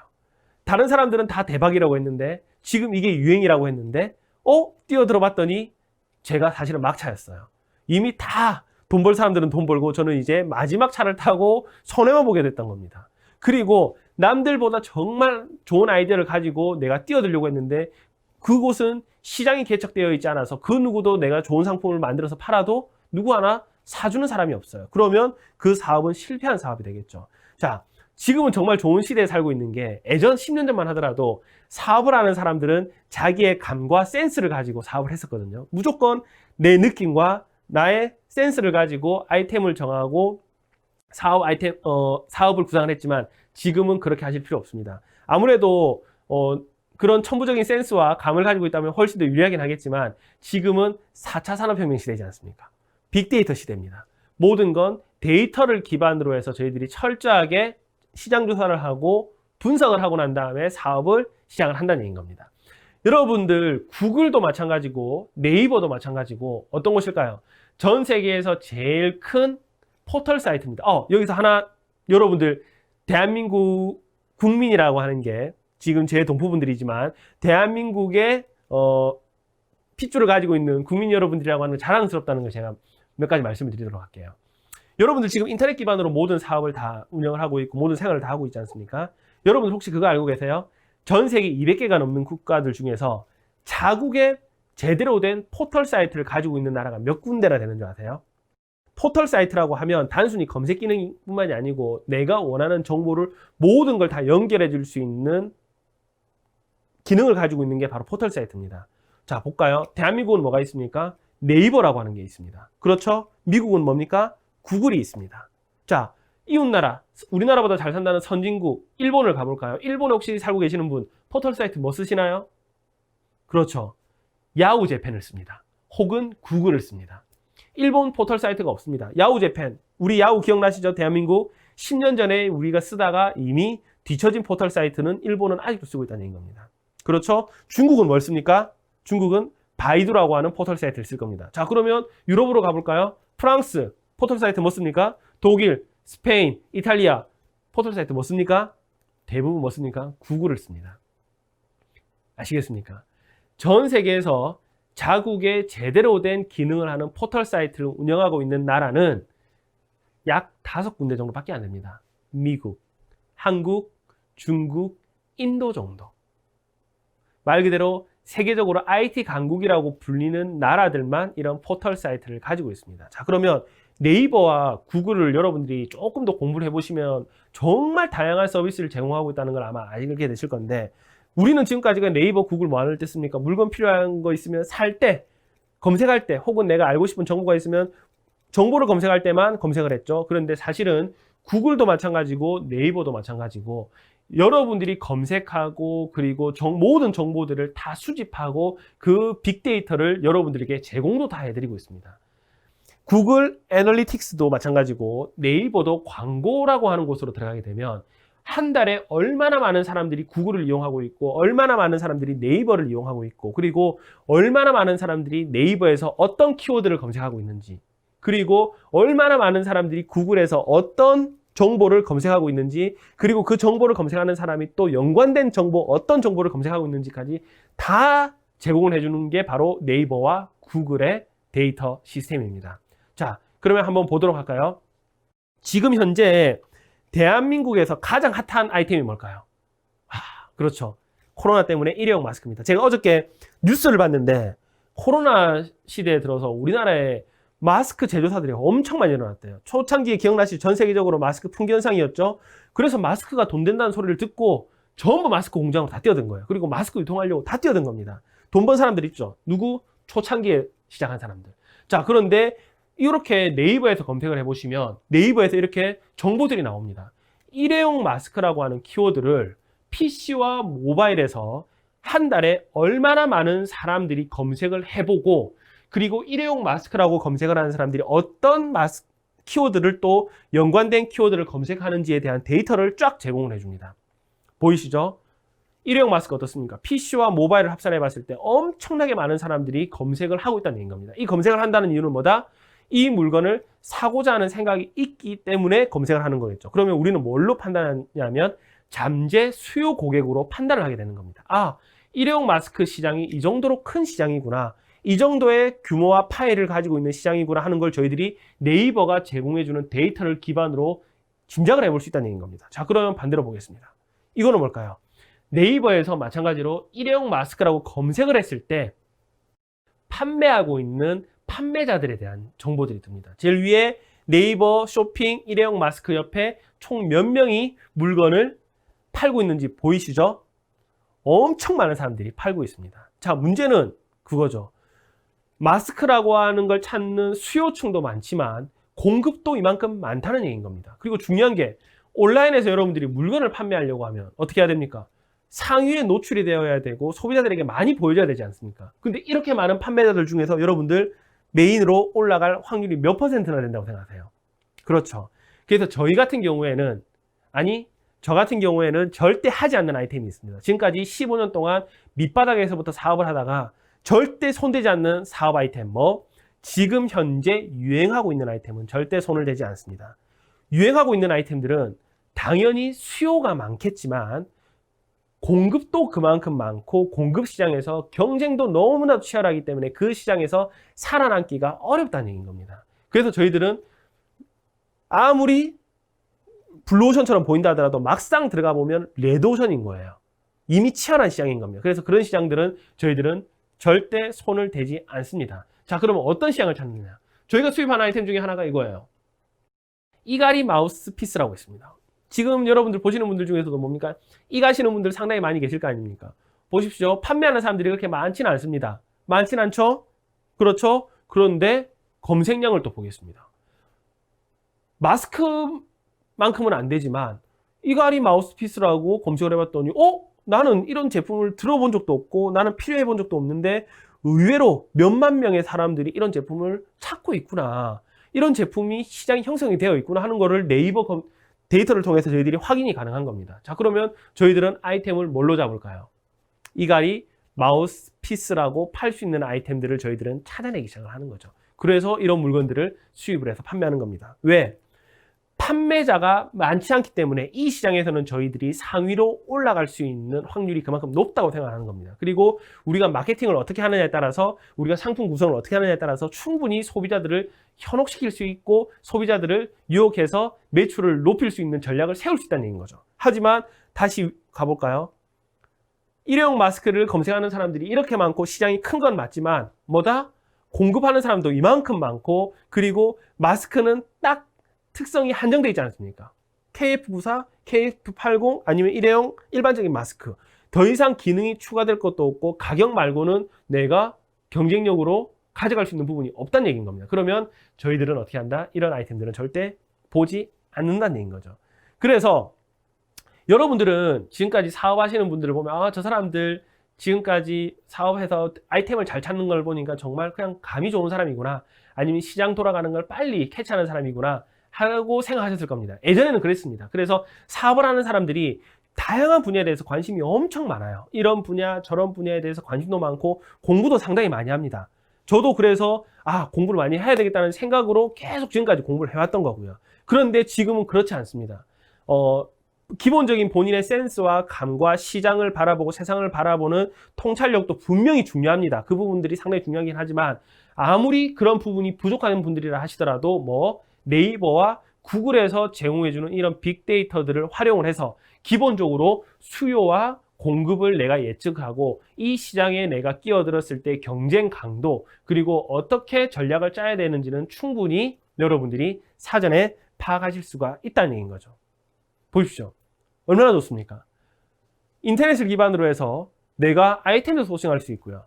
다른 사람들은 다 대박이라고 했는데 지금 이게 유행이라고 했는데 뛰어들어 봤더니 제가 사실은 막차였어요. 이미 다 돈 벌 사람들은 돈 벌고 저는 이제 마지막 차를 타고 손해만 보게 됐던 겁니다. 그리고 남들보다 정말 좋은 아이디어를 가지고 내가 뛰어들려고 했는데 그곳은 시장이 개척되어 있지 않아서 그 누구도 내가 좋은 상품을 만들어서 팔아도 누구 하나 사주는 사람이 없어요. 그러면 그 사업은 실패한 사업이 되겠죠. 자, 지금은 정말 좋은 시대에 살고 있는 게 예전 10년 전만 하더라도 사업을 하는 사람들은 자기의 감과 센스를 가지고 사업을 했었거든요. 무조건 내 느낌과 나의 센스를 가지고 아이템을 정하고 사업을 구상을 했지만 지금은 그렇게 하실 필요 없습니다. 아무래도 그런 천부적인 센스와 감을 가지고 있다면 훨씬 더 유리하긴 하겠지만 지금은 4차 산업혁명 시대이지 않습니까? 빅데이터 시대입니다. 모든 건 데이터를 기반으로 해서 저희들이 철저하게 시장 조사를 하고 분석을 하고 난 다음에 사업을 시작을 한다는 얘기인 겁니다. 여러분들 구글도 마찬가지고 네이버도 마찬가지고 어떤 곳일까요? 전 세계에서 제일 큰 포털 사이트입니다. 여기서 하나 여러분들 대한민국 국민이라고 하는 게 지금 제 동포분들이지만 대한민국의 핏줄을 가지고 있는 국민 여러분들이라고 하는 게 자랑스럽다는 걸 제가 몇 가지 말씀을 드리도록 할게요. 여러분들 지금 인터넷 기반으로 모든 사업을 다 운영을 하고 있고 모든 생활을 다 하고 있지 않습니까? 여러분들 혹시 그거 알고 계세요? 전 세계 200개가 넘는 국가들 중에서 자국의 제대로 된 포털 사이트를 가지고 있는 나라가 몇 군데나 되는 줄 아세요? 포털 사이트라고 하면 단순히 검색 기능뿐만이 아니고 내가 원하는 정보를 모든 걸 다 연결해 줄 수 있는 기능을 가지고 있는 게 바로 포털 사이트입니다. 자, 볼까요? 대한민국은 뭐가 있습니까? 네이버라고 하는 게 있습니다. 그렇죠? 미국은 뭡니까? 구글이 있습니다. 자, 이웃나라, 우리나라보다 잘 산다는 선진국, 일본을 가볼까요? 일본에 혹시 살고 계시는 분, 포털 사이트 뭐 쓰시나요? 그렇죠. 야후 재팬을 씁니다. 혹은 구글을 씁니다. 일본 포털 사이트가 없습니다. 야후 재팬, 우리 야후 기억나시죠? 대한민국 10년 전에 우리가 쓰다가 이미 뒤처진 포털 사이트는 일본은 아직도 쓰고 있다는 얘기인 겁니다. 그렇죠? 중국은 뭘 씁니까? 중국은 바이두라고 하는 포털 사이트를 쓸 겁니다. 자, 그러면 유럽으로 가볼까요? 프랑스 포털 사이트 뭐 씁니까? 독일, 스페인, 이탈리아 포털 사이트 뭐 씁니까? 대부분 뭐 씁니까? 구글을 씁니다. 아시겠습니까? 전 세계에서 자국의 제대로 된 기능을 하는 포털 사이트를 운영하고 있는 나라는 약 5군데 정도밖에 안 됩니다. 미국, 한국, 중국, 인도 정도. 말 그대로 세계적으로 IT 강국이라고 불리는 나라들만 이런 포털 사이트를 가지고 있습니다. 자, 그러면 네이버와 구글을 여러분들이 조금 더 공부를 해보시면 정말 다양한 서비스를 제공하고 있다는 걸 아마 알게 되실 건데, 우리는 지금까지가 네이버, 구글 뭐 하는 때 씁니까? 물건 필요한 거 있으면 살 때, 검색할 때, 혹은 내가 알고 싶은 정보가 있으면 정보를 검색할 때만 검색을 했죠. 그런데 사실은 구글도 마찬가지고 네이버도 마찬가지고 여러분들이 검색하고 그리고 모든 정보들을 다 수집하고 그 빅데이터를 여러분들에게 제공도 다 해드리고 있습니다. 구글 애널리틱스도 마찬가지고 네이버도 광고라고 하는 곳으로 들어가게 되면 한 달에 얼마나 많은 사람들이 구글을 이용하고 있고 얼마나 많은 사람들이 네이버를 이용하고 있고 그리고 얼마나 많은 사람들이 네이버에서 어떤 키워드를 검색하고 있는지 그리고 얼마나 많은 사람들이 구글에서 어떤 정보를 검색하고 있는지 그리고 그 정보를 검색하는 사람이 또 연관된 정보 어떤 정보를 검색하고 있는지까지 다 제공을 해주는 게 바로 네이버와 구글의 데이터 시스템입니다. 자, 그러면 한번 보도록 할까요? 지금 현재 대한민국에서 가장 핫한 아이템이 뭘까요? 그렇죠. 코로나 때문에 일회용 마스크입니다. 제가 어저께 뉴스를 봤는데 코로나 시대에 들어서 우리나라에 마스크 제조사들이 엄청 많이 일어났대요. 초창기에 기억나시죠? 전 세계적으로 마스크 풍기현상이었죠. 그래서 마스크가 돈 된다는 소리를 듣고 전부 마스크 공장으로 다 뛰어든 거예요. 그리고 마스크 유통하려고 다 뛰어든 겁니다. 돈 번 사람들 있죠. 누구? 초창기에 시작한 사람들. 자, 그런데 이렇게 네이버에서 검색을 해보시면 네이버에서 이렇게 정보들이 나옵니다. 일회용 마스크라고 하는 키워드를 PC와 모바일에서 한 달에 얼마나 많은 사람들이 검색을 해보고 그리고 일회용 마스크라고 검색을 하는 사람들이 어떤 키워드를 또 연관된 키워드를 검색하는지에 대한 데이터를 쫙 제공을 해줍니다. 보이시죠? 일회용 마스크 어떻습니까? PC와 모바일을 합산해 봤을 때 엄청나게 많은 사람들이 검색을 하고 있다는 얘기인 겁니다. 이 검색을 한다는 이유는 뭐다? 이 물건을 사고자 하는 생각이 있기 때문에 검색을 하는 거겠죠. 그러면 우리는 뭘로 판단하냐면 잠재 수요 고객으로 판단을 하게 되는 겁니다. 일회용 마스크 시장이 이 정도로 큰 시장이구나. 이 정도의 규모와 파일을 가지고 있는 시장이구나 하는 걸 저희들이 네이버가 제공해주는 데이터를 기반으로 짐작을 해볼 수 있다는 얘기인 겁니다. 자, 그러면 반대로 보겠습니다. 이거는 뭘까요? 네이버에서 마찬가지로 일회용 마스크라고 검색을 했을 때 판매하고 있는 판매자들에 대한 정보들이 듭니다. 제일 위에 네이버 쇼핑 일회용 마스크 옆에 총 몇 명이 물건을 팔고 있는지 보이시죠? 엄청 많은 사람들이 팔고 있습니다. 자, 문제는 그거죠. 마스크라고 하는 걸 찾는 수요층도 많지만 공급도 이만큼 많다는 얘기인 겁니다. 그리고 중요한 게 온라인에서 여러분들이 물건을 판매하려고 하면 어떻게 해야 됩니까? 상위에 노출이 되어야 되고 소비자들에게 많이 보여줘야 되지 않습니까? 근데 이렇게 많은 판매자들 중에서 여러분들 메인으로 올라갈 확률이 몇 퍼센트나 된다고 생각하세요? 그렇죠. 그래서 저희 같은 경우에는 저 같은 경우에는 절대 하지 않는 아이템이 있습니다. 지금까지 15년 동안 밑바닥에서부터 사업을 하다가 절대 손대지 않는 사업 아이템, 지금 현재 유행하고 있는 아이템은 절대 손을 대지 않습니다. 유행하고 있는 아이템들은 당연히 수요가 많겠지만 공급도 그만큼 많고 공급 시장에서 경쟁도 너무나도 치열하기 때문에 그 시장에서 살아남기가 어렵다는 얘기인 겁니다. 그래서 저희들은 아무리 블루오션처럼 보인다 하더라도 막상 들어가 보면 레드오션인 거예요. 이미 치열한 시장인 겁니다. 그래서 그런 시장들은 저희들은 절대 손을 대지 않습니다. 자, 그러면 어떤 시장을 찾느냐? 저희가 수입하는 아이템 중에 하나가 이거예요. 이가리 마우스피스라고 있습니다. 지금 여러분들 보시는 분들 중에서도 뭡니까? 이 가시는 분들 상당히 많이 계실 거 아닙니까? 보십시오. 판매하는 사람들이 그렇게 많지는 않습니다. 많진 않죠? 그렇죠? 그런데 검색량을 또 보겠습니다. 마스크만큼은 안 되지만 이가리 마우스피스라고 검색을 해봤더니 나는 이런 제품을 들어본 적도 없고 나는 필요해 본 적도 없는데 의외로 몇만 명의 사람들이 이런 제품을 찾고 있구나. 이런 제품이 시장이 형성이 되어 있구나 하는 거를 네이버 데이터를 통해서 저희들이 확인이 가능한 겁니다. 자, 그러면 저희들은 아이템을 뭘로 잡을까요? 이가리 마우스피스라고 팔 수 있는 아이템들을 저희들은 찾아내기 시작을 하는 거죠. 그래서 이런 물건들을 수입을 해서 판매하는 겁니다. 왜? 판매자가 많지 않기 때문에 이 시장에서는 저희들이 상위로 올라갈 수 있는 확률이 그만큼 높다고 생각하는 겁니다. 그리고 우리가 마케팅을 어떻게 하느냐에 따라서 우리가 상품 구성을 어떻게 하느냐에 따라서 충분히 소비자들을 현혹시킬 수 있고 소비자들을 유혹해서 매출을 높일 수 있는 전략을 세울 수 있다는 얘기인 거죠. 하지만 다시 가볼까요? 일회용 마스크를 검색하는 사람들이 이렇게 많고 시장이 큰 건 맞지만 공급하는 사람도 이만큼 많고 그리고 마스크는 딱 특성이 한정되어 있지 않습니까? KF94, KF80 아니면 일회용 일반적인 마스크. 더 이상 기능이 추가될 것도 없고 가격 말고는 내가 경쟁력으로 가져갈 수 있는 부분이 없다는 얘기인 겁니다. 그러면 저희들은 어떻게 한다? 이런 아이템들은 절대 보지 않는다는 얘기인 거죠. 그래서 여러분들은 지금까지 사업하시는 분들을 보면 저 사람들 지금까지 사업해서 아이템을 잘 찾는 걸 보니까 정말 그냥 감이 좋은 사람이구나. 아니면 시장 돌아가는 걸 빨리 캐치하는 사람이구나. 하고 생각하셨을 겁니다. 예전에는 그랬습니다. 그래서 사업을 하는 사람들이 다양한 분야에 대해서 관심이 엄청 많아요. 이런 분야, 저런 분야에 대해서 관심도 많고 공부도 상당히 많이 합니다. 저도 그래서 공부를 많이 해야 되겠다는 생각으로 계속 지금까지 공부를 해왔던 거고요. 그런데 지금은 그렇지 않습니다. 기본적인 본인의 센스와 감과 시장을 바라보고 세상을 바라보는 통찰력도 분명히 중요합니다. 그 부분들이 상당히 중요하긴 하지만 아무리 그런 부분이 부족한 분들이라 하시더라도 네이버와 구글에서 제공해주는 이런 빅데이터들을 활용을 해서 기본적으로 수요와 공급을 내가 예측하고 이 시장에 내가 끼어들었을 때 경쟁 강도 그리고 어떻게 전략을 짜야 되는지는 충분히 여러분들이 사전에 파악하실 수가 있다는 얘기인 거죠. 보십시오. 얼마나 좋습니까? 인터넷을 기반으로 해서 내가 아이템을 소싱할 수 있고요.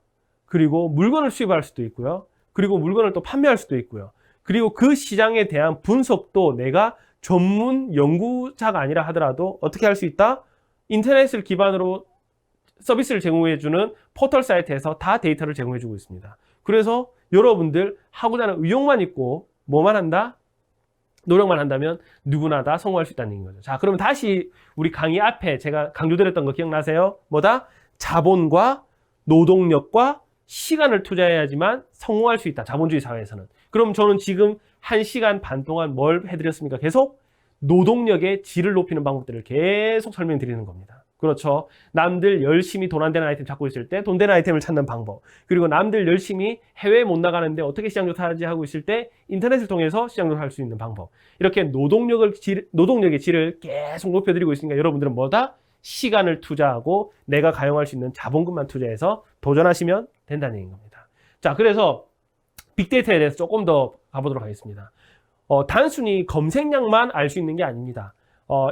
그리고 물건을 수입할 수도 있고요. 그리고 물건을 또 판매할 수도 있고요. 그리고 그 시장에 대한 분석도 내가 전문 연구자가 아니라 하더라도 어떻게 할 수 있다? 인터넷을 기반으로 서비스를 제공해주는 포털 사이트에서 다 데이터를 제공해주고 있습니다. 그래서 여러분들 하고자 하는 의욕만 있고 뭐만 한다? 노력만 한다면 누구나 다 성공할 수 있다는 얘기인 거죠. 자, 그러면 다시 우리 강의 앞에 제가 강조드렸던 거 기억나세요? 자본과 노동력과 시간을 투자해야지만 성공할 수 있다. 자본주의 사회에서는. 그럼 저는 지금 1시간 반 동안 뭘 해드렸습니까? 계속 노동력의 질을 높이는 방법들을 계속 설명드리는 겁니다. 그렇죠. 남들 열심히 돈 안 되는 아이템 찾고 있을 때 돈 되는 아이템을 찾는 방법. 그리고 남들 열심히 해외에 못 나가는데 어떻게 시장 조사하지 하고 있을 때 인터넷을 통해서 시장 조사할 수 있는 방법. 이렇게 노동력의 질을 계속 높여드리고 있으니까 여러분들은 시간을 투자하고 내가 가용할 수 있는 자본금만 투자해서 도전하시면 된다는 얘기인 겁니다. 자, 그래서 빅데이터에 대해서 조금 더 가보도록 하겠습니다. 단순히 검색량만 알 수 있는 게 아닙니다.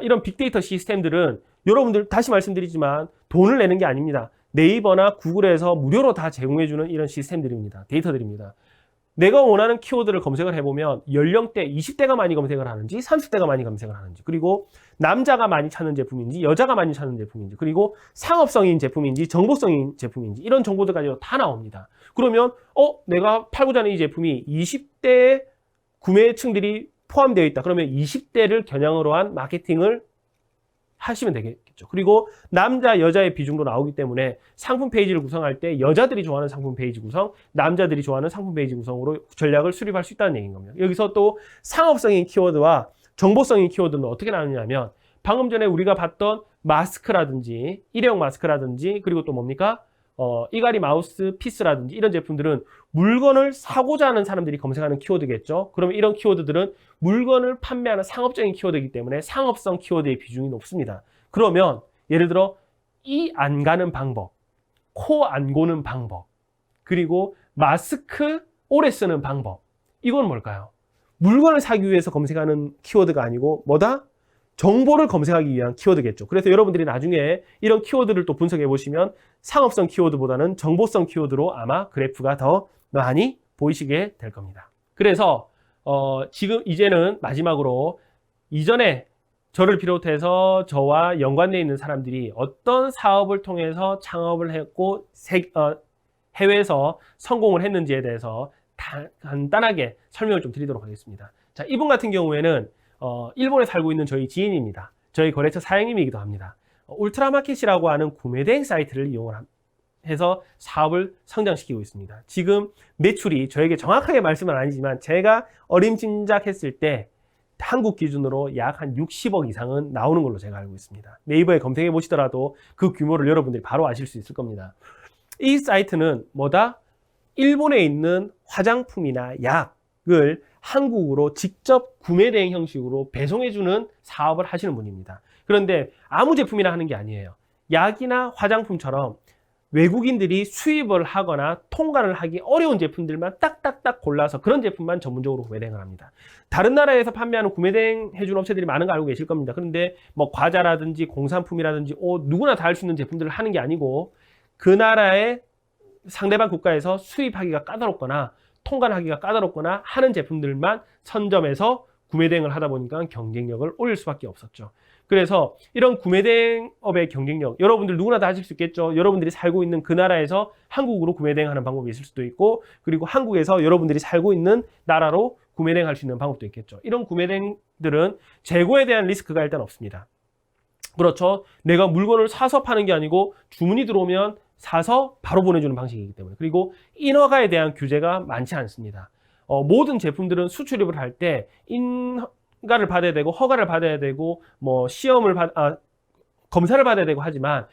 이런 빅데이터 시스템들은 여러분들 다시 말씀드리지만 돈을 내는 게 아닙니다. 네이버나 구글에서 무료로 다 제공해주는 이런 시스템들입니다. 데이터들입니다. 내가 원하는 키워드를 검색을 해보면 연령대 20대가 많이 검색을 하는지 30대가 많이 검색을 하는지, 그리고 남자가 많이 찾는 제품인지 여자가 많이 찾는 제품인지, 그리고 상업성인 제품인지 정보성인 제품인지, 이런 정보들까지 다 나옵니다. 그러면 내가 팔고자 하는 이 제품이 20대 구매층들이 포함되어 있다. 그러면 20대를 겨냥으로 한 마케팅을 하시면 되겠죠. 그리고 남자, 여자의 비중도 나오기 때문에 상품 페이지를 구성할 때 여자들이 좋아하는 상품 페이지 구성, 남자들이 좋아하는 상품 페이지 구성으로 전략을 수립할 수 있다는 얘기인 겁니다. 여기서 또 상업성인 키워드와 정보성인 키워드는 어떻게 나누냐면, 방금 전에 우리가 봤던 마스크라든지 일회용 마스크라든지, 그리고 또 뭡니까? 이가리 마우스 피스라든지 이런 제품들은 물건을 사고자 하는 사람들이 검색하는 키워드겠죠. 그러면 이런 키워드들은 물건을 판매하는 상업적인 키워드이기 때문에 상업성 키워드의 비중이 높습니다. 그러면 예를 들어 이 안 가는 방법, 코 안 고는 방법, 그리고 마스크 오래 쓰는 방법, 이건 뭘까요? 물건을 사기 위해서 검색하는 키워드가 아니고 뭐다? 정보를 검색하기 위한 키워드겠죠. 그래서 여러분들이 나중에 이런 키워드를 또 분석해 보시면 상업성 키워드보다는 정보성 키워드로 아마 그래프가 더 많이 보이시게 될 겁니다. 그래서 지금 이제는 마지막으로, 이전에 저를 비롯해서 저와 연관되어 있는 사람들이 어떤 사업을 통해서 창업을 했고 해외에서 성공을 했는지에 대해서 간단하게 설명을 좀 드리도록 하겠습니다. 자, 이분 같은 경우에는 일본에 살고 있는 저희 지인입니다. 저희 거래처 사장님이기도 합니다. 울트라마켓이라고 하는 구매대행 사이트를 이용해서 사업을 성장시키고 있습니다. 지금 매출이, 저에게 정확하게 말씀은 아니지만 제가 어림짐작했을 때 한국 기준으로 약 한 60억 이상은 나오는 걸로 제가 알고 있습니다. 네이버에 검색해 보시더라도 그 규모를 여러분들이 바로 아실 수 있을 겁니다. 이 사이트는 뭐다? 일본에 있는 화장품이나 약을 한국으로 직접 구매 대행 형식으로 배송해주는 사업을 하시는 분입니다. 그런데 아무 제품이나 하는 게 아니에요. 약이나 화장품처럼 외국인들이 수입을 하거나 통관을 하기 어려운 제품들만 딱딱딱 골라서 그런 제품만 전문적으로 구매 대행을 합니다. 다른 나라에서 판매하는 구매 대행 해주는 업체들이 많은 거 알고 계실 겁니다. 그런데 뭐 과자라든지 공산품이라든지 옷, 누구나 다 할 수 있는 제품들을 하는 게 아니고, 그 나라의 상대방 국가에서 수입하기가 까다롭거나 통관하기가 까다롭거나 하는 제품들만 선점해서 구매 대행을 하다 보니까 경쟁력을 올릴 수밖에 없었죠. 그래서 이런 구매 대행업의 경쟁력, 여러분들 누구나 다 하실 수 있겠죠. 여러분들이 살고 있는 그 나라에서 한국으로 구매 대행하는 방법이 있을 수도 있고, 그리고 한국에서 여러분들이 살고 있는 나라로 구매 대행할 수 있는 방법도 있겠죠. 이런 구매 대행들은 재고에 대한 리스크가 일단 없습니다. 그렇죠. 내가 물건을 사서 파는 게 아니고 주문이 들어오면 사서 바로 보내주는 방식이기 때문에, 그리고 인허가에 대한 규제가 많지 않습니다. 모든 제품들은 수출입을 할 때 인가를 받아야 되고 허가를 받아야 되고 뭐 검사를 받아야 되고 하지만,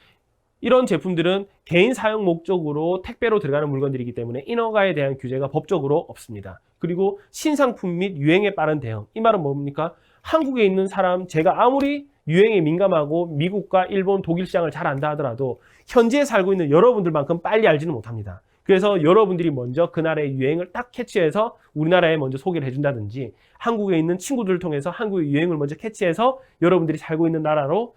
이런 제품들은 개인 사용 목적으로 택배로 들어가는 물건들이기 때문에 인허가에 대한 규제가 법적으로 없습니다. 그리고 신상품 및 유행에 빠른 대응, 이 말은 뭡니까? 한국에 있는 사람, 제가 아무리 유행에 민감하고 미국과 일본, 독일 시장을 잘 안다 하더라도 현지에 살고 있는 여러분들만큼 빨리 알지는 못합니다. 그래서 여러분들이 먼저 그 나라의 유행을 딱 캐치해서 우리나라에 먼저 소개를 해준다든지, 한국에 있는 친구들을 통해서 한국의 유행을 먼저 캐치해서 여러분들이 살고 있는 나라로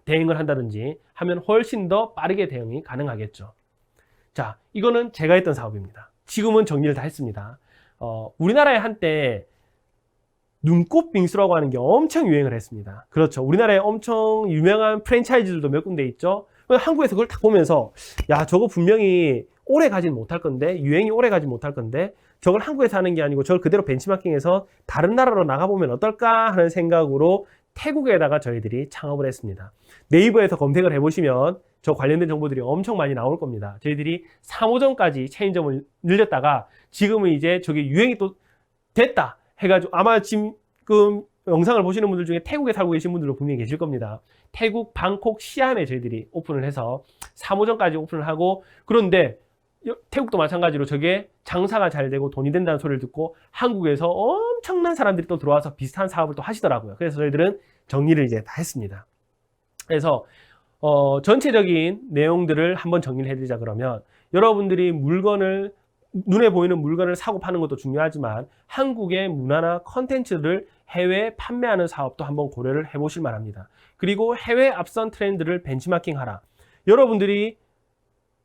대응을 한다든지 하면 훨씬 더 빠르게 대응이 가능하겠죠. 자, 이거는 제가 했던 사업입니다. 지금은 정리를 다 했습니다. 우리나라에 한때 눈꽃 빙수라고 하는 게 엄청 유행을 했습니다. 그렇죠. 우리나라에 엄청 유명한 프랜차이즈들도 몇 군데 있죠. 한국에서 그걸 딱 보면서, 야, 저거 분명히 오래 가진 못할 건데, 유행이 오래 가진 못할 건데, 저걸 한국에서 하는 게 아니고 저걸 그대로 벤치마킹해서 다른 나라로 나가보면 어떨까 하는 생각으로 태국에다가 저희들이 창업을 했습니다. 네이버에서 검색을 해보시면 저 관련된 정보들이 엄청 많이 나올 겁니다. 저희들이 3호점까지 체인점을 늘렸다가 지금은 이제 저게 유행이 또 됐다 해가지고, 아마 지금 영상을 보시는 분들 중에 태국에 살고 계신 분들도 분명히 계실 겁니다. 태국 방콕 시암에 저희들이 오픈을 해서 3호점까지 오픈을 하고, 그런데 태국도 마찬가지로 저게 장사가 잘 되고 돈이 된다는 소리를 듣고 한국에서 엄청난 사람들이 또 들어와서 비슷한 사업을 또 하시더라고요. 그래서 저희들은 정리를 이제 다 했습니다. 그래서 전체적인 내용들을 한번 정리를 해드리자 그러면, 여러분들이 물건을 눈에 보이는 물건을 사고 파는 것도 중요하지만 한국의 문화나 컨텐츠를 해외에 판매하는 사업도 한번 고려를 해보실 만합니다. 그리고 해외 앞선 트렌드를 벤치마킹하라. 여러분들이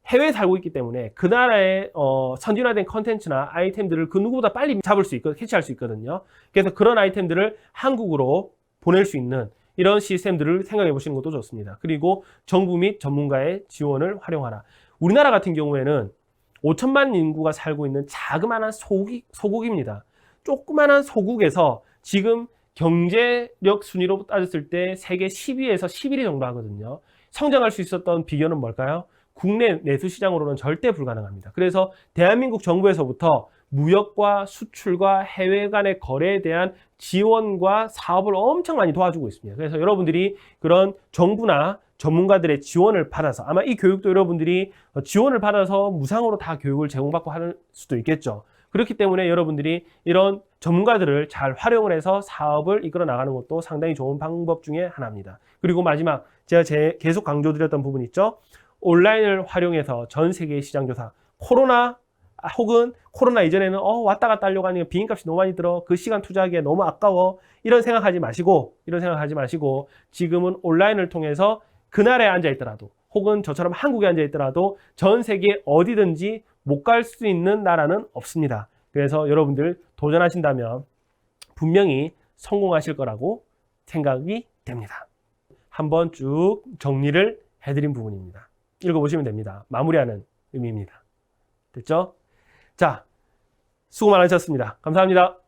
해외에 살고 있기 때문에 그 나라의 선진화된 컨텐츠나 아이템들을 그 누구보다 빨리 잡을 수 있고 캐치할 수 있거든요. 그래서 그런 아이템들을 한국으로 보낼 수 있는 이런 시스템들을 생각해 보시는 것도 좋습니다. 그리고 정부 및 전문가의 지원을 활용하라. 우리나라 같은 경우에는 5천만 인구가 살고 있는 자그마한 소국입니다. 조그마한 소국에서 지금 경제력 순위로 따졌을 때 세계 10위에서 11위 정도 하거든요. 성장할 수 있었던 비결은 뭘까요? 국내 내수 시장으로는 절대 불가능합니다. 그래서 대한민국 정부에서부터 무역과 수출과 해외 간의 거래에 대한 지원과 사업을 엄청 많이 도와주고 있습니다. 그래서 여러분들이 그런 정부나 전문가들의 지원을 받아서 아마 이 교육도 여러분들이 지원을 받아서 무상으로 다 교육을 제공받고 하는 수도 있겠죠. 그렇기 때문에 여러분들이 이런 전문가들을 잘 활용을 해서 사업을 이끌어 나가는 것도 상당히 좋은 방법 중에 하나입니다. 그리고 마지막 제가 계속 강조드렸던 부분 있죠. 온라인을 활용해서 전 세계 시장 조사, 코로나 혹은 코로나 이전에는 왔다 갔다 하려고 하니까 비행값이 너무 많이 들어, 그 시간 투자하기에 너무 아까워, 이런 생각하지 마시고 지금은 온라인을 통해서 그나라에 앉아 있더라도 혹은 저처럼 한국에 앉아 있더라도 전 세계 어디든지 못 갈 수 있는 나라는 없습니다. 그래서 여러분들 도전하신다면 분명히 성공하실 거라고 생각이 됩니다. 한번 쭉 정리를 해드린 부분입니다. 읽어보시면 됩니다. 마무리하는 의미입니다. 됐죠? 자, 수고 많으셨습니다. 감사합니다.